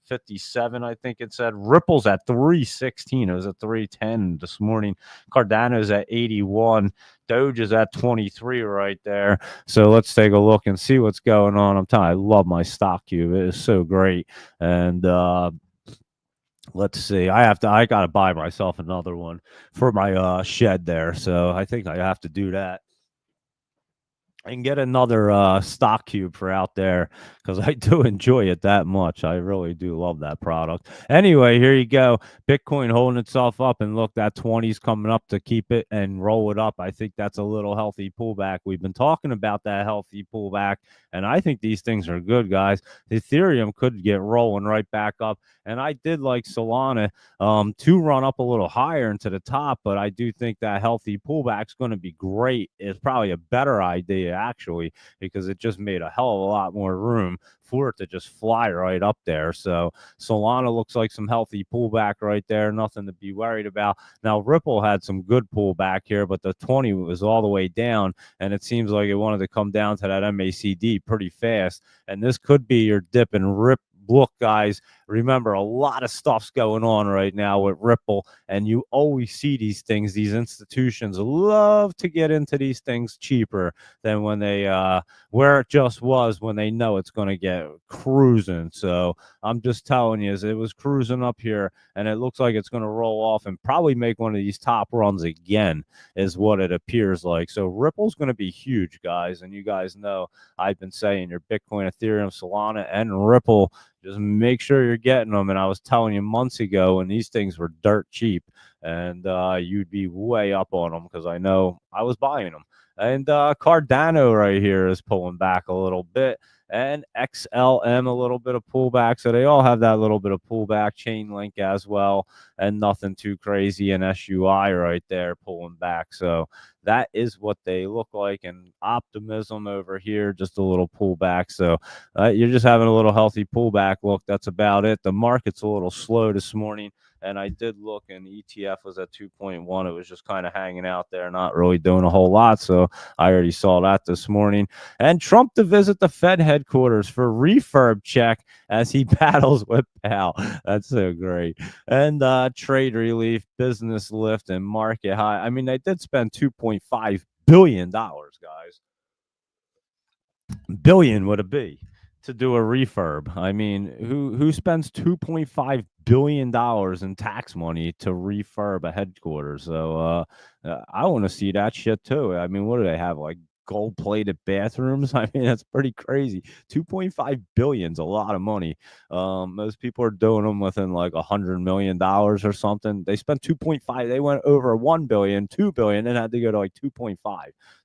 57, I think it said. Ripple's at 316. It was at 310 this morning. Cardano's at 81. Doge is at 23 right there. So let's take a look and see what's going on. I'm telling you, I love my stock cube. It is so great. And let's see. I gotta buy myself another one for my shed there. So I think I have to do that and get another stock cube for out there, because I do enjoy it that much. I really do love that product. Anyway, here you go. Bitcoin holding itself up, and look, that 20's coming up to keep it and roll it up. I think that's a little healthy pullback. We've been talking about that healthy pullback, and I think these things are good, guys. Ethereum could get rolling right back up, and I did like Solana to run up a little higher into the top, but I do think that healthy pullback is going to be great. It's probably a better idea, actually, because it just made a hell of a lot more room for it to just fly right up there. So Solana looks like some healthy pullback right there. Nothing to be worried about. Now, Ripple had some good pullback here, but the 20 was all the way down, and it seems like it wanted to come down to that MACD pretty fast. And this could be your dip and rip. Look, guys, remember, a lot of stuff's going on right now with Ripple, and you always see these things. These institutions love to get into these things cheaper than when they where it just was, when they know it's going to get cruising. So I'm just telling you, it was cruising up here, and it looks like it's going to roll off and probably make one of these top runs again, is what it appears like. So Ripple's going to be huge, guys, and you guys know I've been saying your Bitcoin, Ethereum, Solana, and Ripple, just make sure you're getting them. And I was telling you months ago when these things were dirt cheap, and you'd be way up on them, because I know I was buying them. And Cardano right here is pulling back a little bit, and XLM a little bit of pullback. So they all have that little bit of pullback. Chainlink as well, and nothing too crazy. And SUI right there pulling back. So that is what they look like. And Optimism over here, just a little pullback. So you're just having a little healthy pullback. Look, that's about it. The market's a little slow this morning, and I did look, and ETF was at 2.1. It was just kind of hanging out there, not really doing a whole lot. So I already saw that this morning. And Trump to visit the Fed headquarters for refurb check as he battles with Powell. That's so great. And trade relief, business lift, and market high. I mean, they did spend $2.5 billion, guys. Billion would it be? to do a refurb. I mean, who spends $2.5 billion in tax money to refurb a headquarters? So I want to see that shit too. I mean, what do they have, like gold plated bathrooms? I mean, that's pretty crazy. 2.5 billion is a lot of money. Most people are doing them within like $100 million or something. They spent 2.5. They went over 1 billion, 2 billion, and had to go to like 2.5.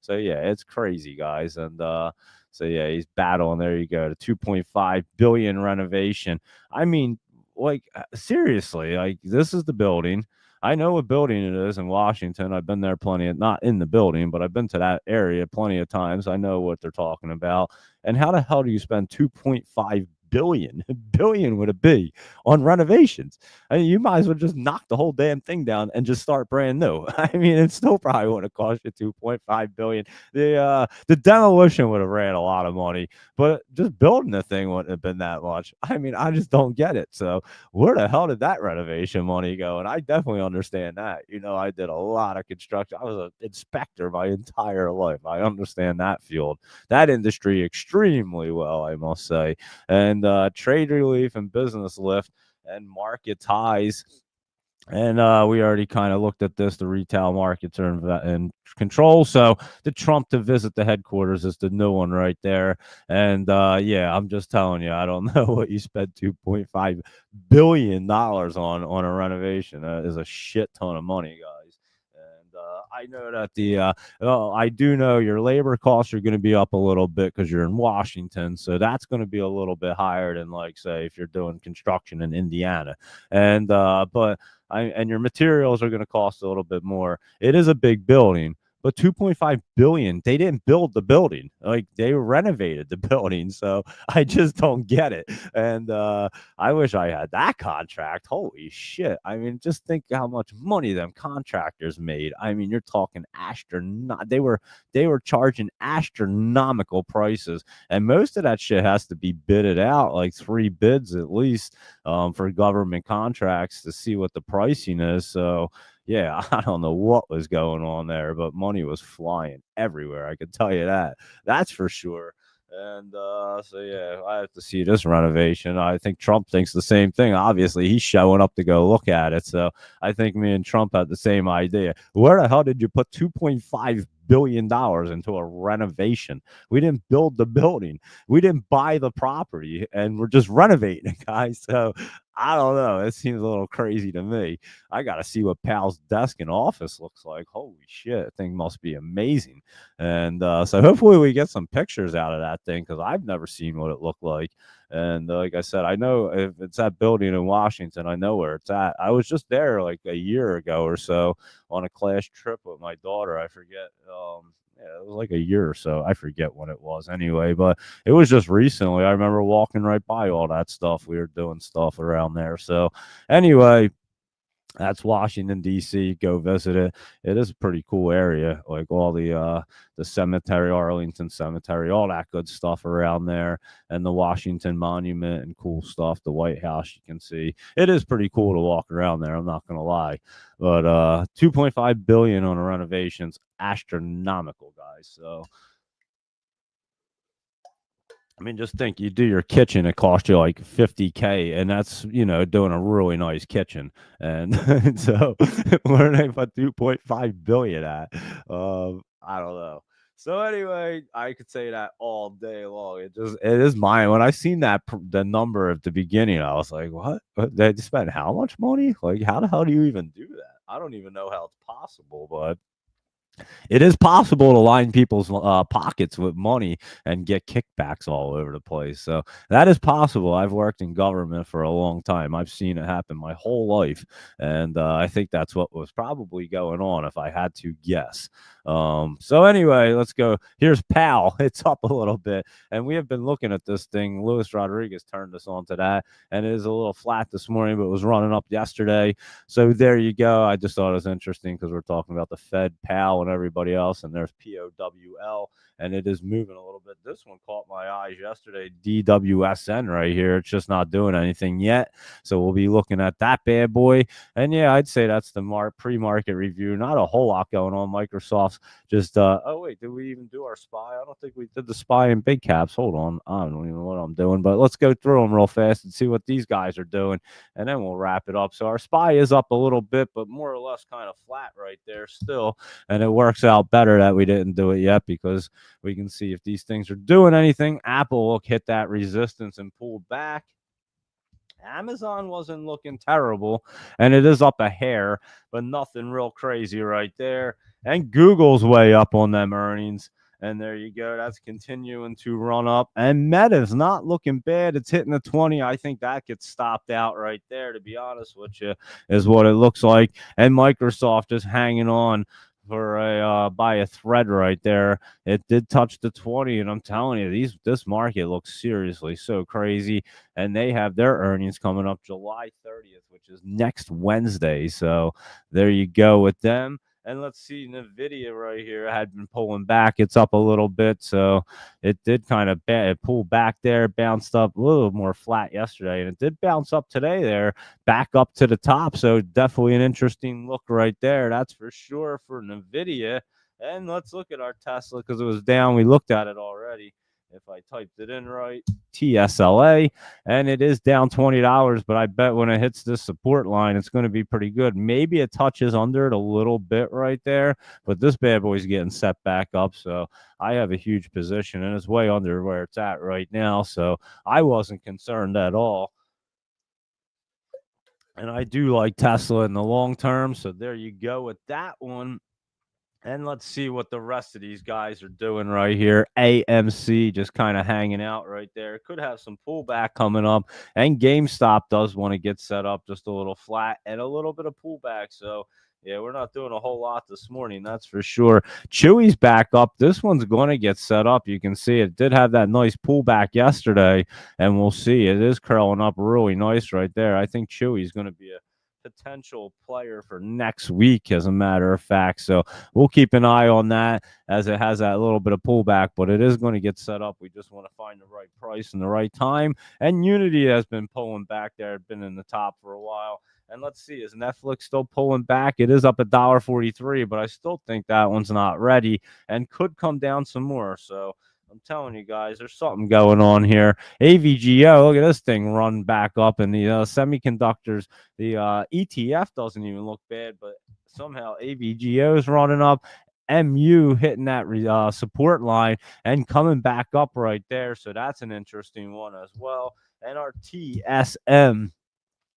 So yeah, it's crazy, guys. And so yeah, he's battling. There you go. The 2.5 billion renovation. I mean, like seriously, like this is the building. I know what building it is in Washington. I've been there plenty of, not in the building, but I've been to that area plenty of times. I know what they're talking about. And how the hell do you spend 2.5 billion billion would it be on renovations? I mean, you might as well just knock the whole damn thing down and just start brand new. I mean, it still probably would have cost you 2.5 billion. The demolition would have ran a lot of money, but just building the thing wouldn't have been that much. I mean, I just don't get it. So where the hell did that renovation money go? And I definitely understand that. You know, I did a lot of construction. I was an inspector my entire life. I understand that field, that industry extremely well, I must say. And trade relief and business lift and market ties. And we already kind of looked at this. The retail markets are in control. So the Trump to visit the headquarters is the new one right there. And yeah, I'm just telling you, I don't know what you spent $2.5 billion on a renovation. That is a shit ton of money, guys. And I know that I do know your labor costs are going to be up a little bit because you're in Washington. So that's going to be a little bit higher than, like, say, if you're doing construction in Indiana. And, but, and your materials are going to cost a little bit more. It is a big building, but 2.5 billion, they didn't build the building. Like, they renovated the building. So I just don't get it. And I wish I had that contract. Holy shit. I mean, just think how much money them contractors made. I mean, you're talking they were charging astronomical prices, and most of that shit has to be bidded out, like 3 bids at least, for government contracts to see what the pricing is. So yeah, I don't know what was going on there, but money was flying everywhere. I can tell you that. That's for sure. And so yeah, I have to see this renovation. I think Trump thinks the same thing. Obviously, he's showing up to go look at it. So I think me and Trump had the same idea. Where the hell did you put $2.5 billion into a renovation? We didn't build the building. We didn't buy the property, and we're just renovating it, guys. So I don't know. It seems a little crazy to me. I got to see what Pal's desk and office looks like. Holy shit, that thing must be amazing. And so hopefully we get some pictures out of that thing, because I've never seen what it looked like. And like I said, I know if it's that building in Washington, I know where it's at. I was just there like a year ago or so on a class trip with my daughter. I forget. Yeah, it was like a year or so. I forget when it was anyway, but it was just recently. I remember walking right by all that stuff. We were doing stuff around there. So anyway, that's Washington D.C. Go visit it. It is a pretty cool area, like all the cemetery, Arlington Cemetery, all that good stuff around there, and the Washington Monument and cool stuff. The White House, you can see. It is pretty cool to walk around there. I'm not gonna lie, but 2.5 billion on a renovations, astronomical, guys. So I mean, just think, you do your kitchen, it costs you like 50K, and that's, doing a really nice kitchen. And so where they put 2.5 billion at? I don't know. So anyway, I could say that all day long. It is mine. When I seen the number at the beginning, I was like, what? They spent how much money? Like, how the hell do you even do that? I don't even know how it's possible, but it is possible to line people's pockets with money and get kickbacks all over the place. So that is possible. I've worked in government for a long time. I've seen it happen my whole life. And I think that's what was probably going on, if I had to guess. So anyway, let's go. Here's Pal. It's up a little bit. And we have been looking at this thing. Luis Rodriguez turned us on to that. And it is a little flat this morning, but it was running up yesterday. So there you go. I just thought it was interesting because we're talking about the Fed, Pal, and everybody else. And there's POWL, and it is moving a little bit. This one caught my eyes yesterday. DWSN right here. It's just not doing anything yet. So we'll be looking at that bad boy. And yeah, I'd say that's the pre-market review. Not a whole lot going on. Microsoft's caps. Just oh wait, did we even do our spy? I don't think we did the spy in big caps. Hold on, I don't even know what I'm doing, but let's go through them real fast and see what these guys are doing, and then we'll wrap it up. So our spy is up a little bit, but more or less kind of flat right there still, and it works out better that we didn't do it yet because we can see if these things are doing anything. Apple will hit that resistance and pull back. Amazon wasn't looking terrible, and it is up a hair, but nothing real crazy right there. And Google's way up on them earnings. And there you go. That's continuing to run up. And Meta's not looking bad. It's hitting the 20. I think that gets stopped out right there, to be honest with you, is what it looks like. And Microsoft just hanging on for a by a thread right there. It did touch the 20, and I'm telling you, this market looks seriously so crazy. And they have their earnings coming up July 30th, which is next Wednesday. So there you go with them. And let's see, NVIDIA right here had been pulling back. It's up a little bit. So it did kind of it pulled back there, bounced up a little more flat yesterday. And it did bounce up today there, back up to the top. So definitely an interesting look right there. That's for sure for NVIDIA. And let's look at our Tesla because it was down. We looked at it already. If I typed it in right, TSLA, and it is down $20, but I bet when it hits this support line, it's going to be pretty good. Maybe it touches under it a little bit right there, but this bad boy's getting set back up. So I have a huge position, and it's way under where it's at right now. So I wasn't concerned at all. And I do like Tesla in the long term. So there you go with that one. And let's see what the rest of these guys are doing right here. AMC just kind of hanging out right there. Could have some pullback coming up. And GameStop does want to get set up just a little flat and a little bit of pullback. So, yeah, we're not doing a whole lot this morning, that's for sure. Chewy's back up. This one's going to get set up. You can see it did have that nice pullback yesterday. And we'll see. It is curling up really nice right there. I think Chewy's going to be a potential player for next week, as a matter of fact. So we'll keep an eye on that as it has that little bit of pullback, but it is going to get set up. We just want to find the right price and the right time. And Unity has been pulling back there, it's been in the top for a while. And let's see, is Netflix still pulling back? It is up $1.43, but I still think that one's not ready and could come down some more. So I'm telling you guys, there's something going on here. AVGO, look at this thing run back up, and the semiconductors, the ETF doesn't even look bad, but somehow AVGO is running up. MU hitting that support line and coming back up right there. So that's an interesting one as well. And our TSM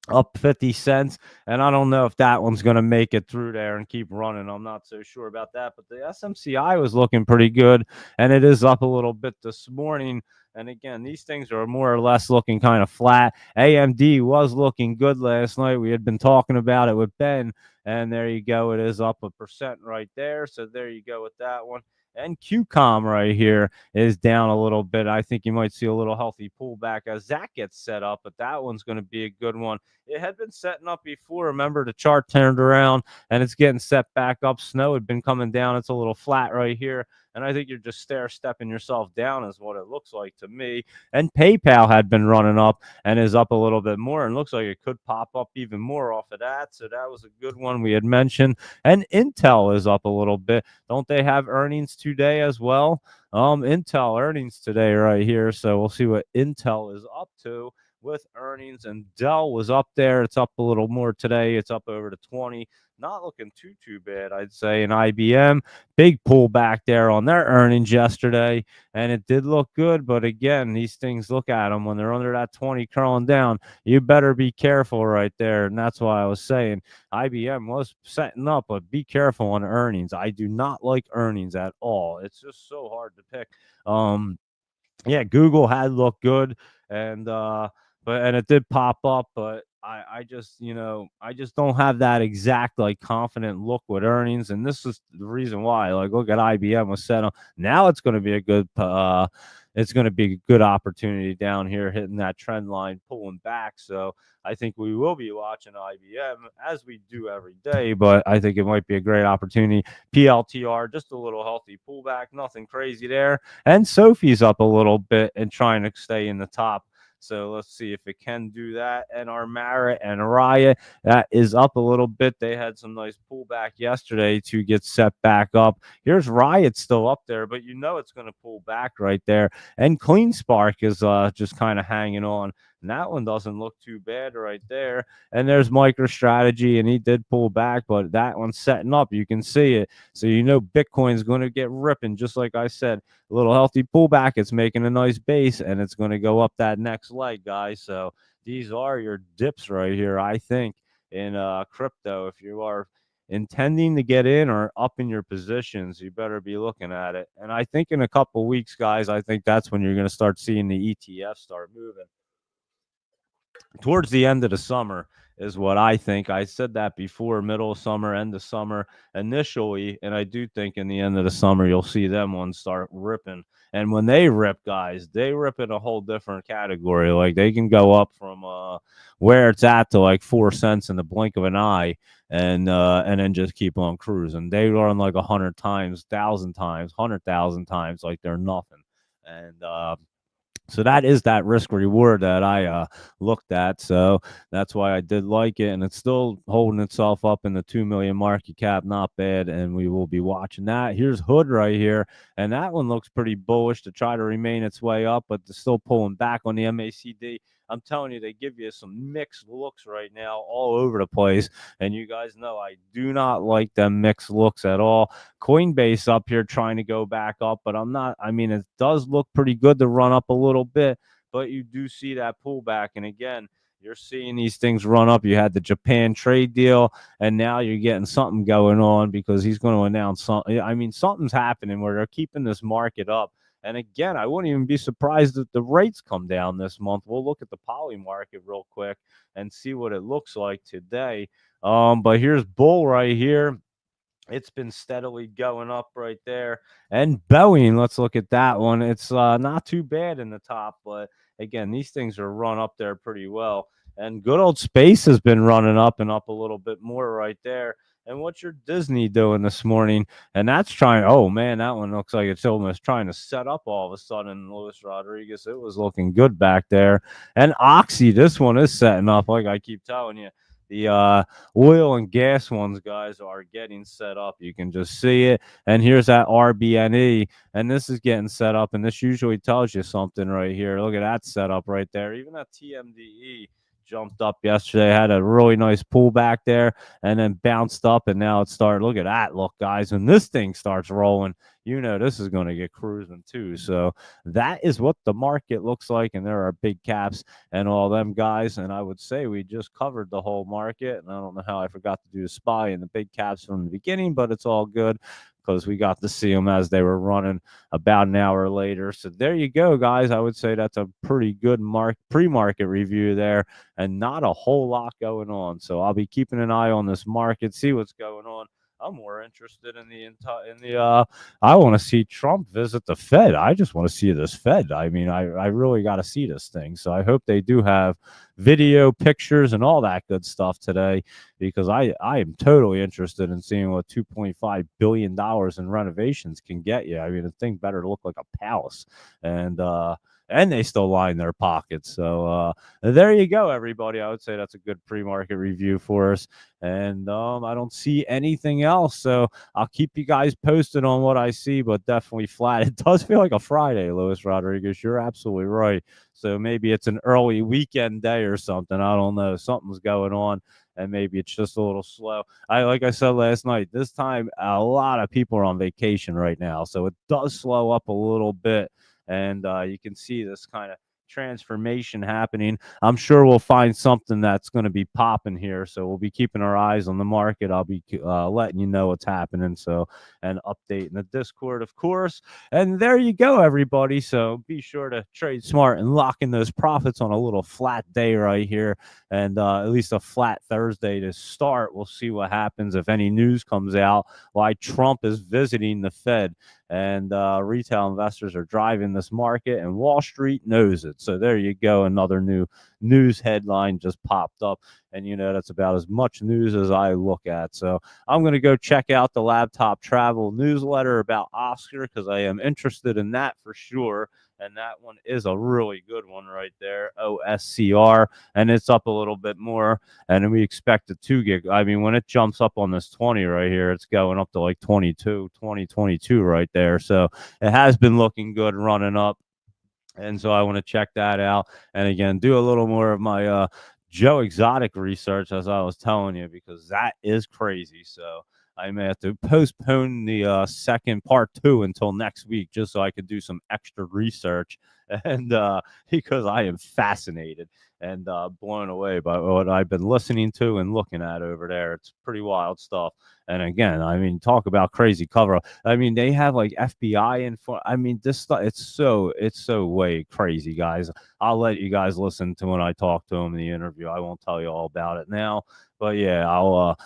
up 50 cents, and I don't know if that one's going to make it through there and keep running. I'm not so sure about that, but the SMCI was looking pretty good, and it is up a little bit this morning. And again, these things are more or less looking kind of flat. AMD was looking good last night. We had been talking about it with Ben, and there you go. It is up 1% right there. So there you go with that one. And QCOM right here is down a little bit. I think you might see a little healthy pullback as that gets set up, but that one's going to be a good one. It had been setting up before. Remember, the chart turned around, and it's getting set back up. Snow had been coming down. It's a little flat right here. And I think you're just stair-stepping yourself down is what it looks like to me. And PayPal had been running up and is up a little bit more, and looks like it could pop up even more off of that. So that was a good one we had mentioned. And Intel is up a little bit. Don't they have earnings today as well? Intel earnings today right here. So we'll see what Intel is up to with earnings. And Dell was up there. It's up a little more today. It's up over to 20. Not looking too bad, I'd say. And IBM, big pullback there on their earnings yesterday, and it did look good. But again, these things, look at them when they're under that 20 curling down. You better be careful right there. And that's why I was saying IBM was setting up, but be careful on earnings. I do not like earnings at all. It's just so hard to pick. Yeah, Google had looked good, and but it did pop up, but I just, I just don't have that exact like confident look with earnings, and this is the reason why. Like, look at IBM was set on. Now it's going to be a good opportunity down here, hitting that trend line, pulling back. So I think we will be watching IBM as we do every day, but I think it might be a great opportunity. PLTR, just a little healthy pullback, nothing crazy there. And Sophie's up a little bit and trying to stay in the top. So let's see if it can do that. And our Marit and Riot, that is up a little bit. They had some nice pullback yesterday to get set back up. Here's Riot still up there, but you know it's going to pull back right there. And Clean Spark is just kind of hanging on. And that one doesn't look too bad right there. And there's MicroStrategy, and he did pull back, but that one's setting up. You can see it. So you know Bitcoin's going to get ripping, just like I said. A little healthy pullback. It's making a nice base, and it's going to go up that next leg, guys. So these are your dips right here, I think, in crypto. If you are intending to get in or up in your positions, you better be looking at it. And I think in a couple weeks, guys, I think that's when you're going to start seeing the ETF start moving towards the end of the summer is what I think. I said that before, middle of summer, end of summer initially, and I do think in the end of the summer you'll see them ones start ripping. And when they rip, guys, they rip in a whole different category. Like they can go up from where it's at to like 4 cents in the blink of an eye, and then just keep on cruising. They run like 100 times, 1,000 times, 100,000 times like they're nothing. And so that is that risk reward that I looked at. So that's why I did like it, and it's still holding itself up in the 2 million market cap. Not bad, and we will be watching that. Here's Hood right here, and that one looks pretty bullish to try to remain its way up, but they're still pulling back on the MACD. I'm telling you, they give you some mixed looks right now all over the place, and you guys know I do not like them mixed looks at all. Coinbase up here trying to go back up, but I'm not. I mean, it does look pretty good to run up a little bit, but you do see that pullback. And again, you're seeing these things run up. You had the Japan trade deal, and now you're getting something going on because he's going to announce something. I mean, something's happening where they're keeping this market up. And again, I wouldn't even be surprised if the rates come down this month. We'll look at the poly market real quick and see what it looks like today. But here's Bull right here. It's been steadily going up right there. And Boeing, let's look at that one. It's not too bad in the top, but again, these things are run up there pretty well. And good old Space has been running up and up a little bit more right there. And what's your Disney doing this morning? And that's trying. Oh man, that one looks like it's almost trying to set up all of a sudden. Luis Rodriguez, it was looking good back there. And Oxy, this one is setting up, like I keep telling you. The oil and gas ones, guys, are getting set up. You can just see it. And here's that RBNE, and this is getting set up. And this usually tells you something right here. Look at that setup right there. Even that TMDE jumped up yesterday, had a really nice pullback there, and then bounced up, and now it started. Look at that. Look, guys, when this thing starts rolling, you know this is going to get cruising too. So that is what the market looks like, and there are big caps and all them guys. And I would say we just covered the whole market. And I don't know how I forgot to do the SPY and the big caps from the beginning, but it's all good because we got to see them as they were running about an hour later. So there you go, guys. I would say that's a pretty good pre-market review there, and not a whole lot going on. So I'll be keeping an eye on this market, see what's going on. I'm more interested in the I want to see Trump visit the Fed. I just want to see this Fed. I mean, I really got to see this thing. So I hope they do have video, pictures, and all that good stuff today, because I am totally interested in seeing what $2.5 billion in renovations can get you. I mean, the thing better look like a palace. And they still line their pockets. So there you go, everybody. I would say that's a good pre-market review for us. And I don't see anything else. So I'll keep you guys posted on what I see, but definitely flat. It does feel like a Friday, Luis Rodriguez. You're absolutely right. So maybe it's an early weekend day or something. I don't know. Something's going on, and maybe it's just a little slow. Like I said last night, this time a lot of people are on vacation right now, so it does slow up a little bit. And you can see this kind of transformation happening. I'm sure we'll find something that's going to be popping here, so we'll be keeping our eyes on the market. I'll be letting you know what's happening, so, and updating the Discord, of course. And there you go, everybody. So be sure to trade smart and lock in those profits on a little flat day right here, and at least a flat Thursday to start. We'll see what happens if any news comes out why Trump is visiting the Fed. And retail investors are driving this market, and Wall Street knows it. So there you go. Another new news headline just popped up. And, you know, that's about as much news as I look at. So I'm going to go check out the Laptop Travel newsletter about Oscar, because I am interested in that for sure. and that one is a really good one right there, OSCR, and it's up a little bit more, and we expect a 2 gig. I mean, when it jumps up on this 20 right here, it's going up to like 22 right there. So it has been looking good running up. And so I want to check that out. And again, do a little more of my Joe Exotic research, as I was telling you, because that is crazy. So I may have to postpone the second part two until next week just so I could do some extra research. And because I am fascinated and blown away by what I've been listening to and looking at over there. It's pretty wild stuff. And again, I mean, talk about crazy cover up. I mean, they have like FBI info. I mean, this stuff, it's so way crazy, guys. I'll let you guys listen to when I talk to him in the interview. I won't tell you all about it now. But yeah, I'll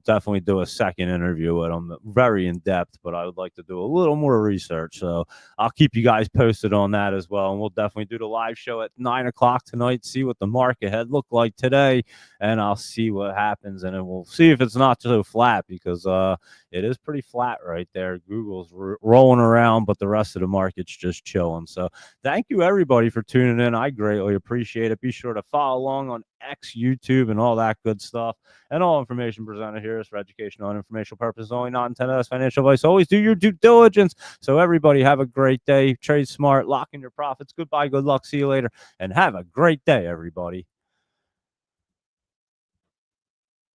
definitely do a second interview with him, very in depth. But I would like to do a little more research, so I'll keep you guys posted on that as well. And we'll definitely do the live show at 9 o'clock tonight. See what the market had looked like today, and I'll see what happens, and then we'll see if it's not so flat because it is pretty flat right there. Google's rolling around, but the rest of the market's just chilling. So thank you everybody for tuning in. I greatly appreciate it. Be sure to follow along on X, YouTube, and all that good stuff. And all information presented here is for educational and informational purposes only, not intended as financial advice. Always do your due diligence. So everybody have a great day. Trade smart, lock in your profits. Goodbye, good luck. See you later, and have a great day, everybody.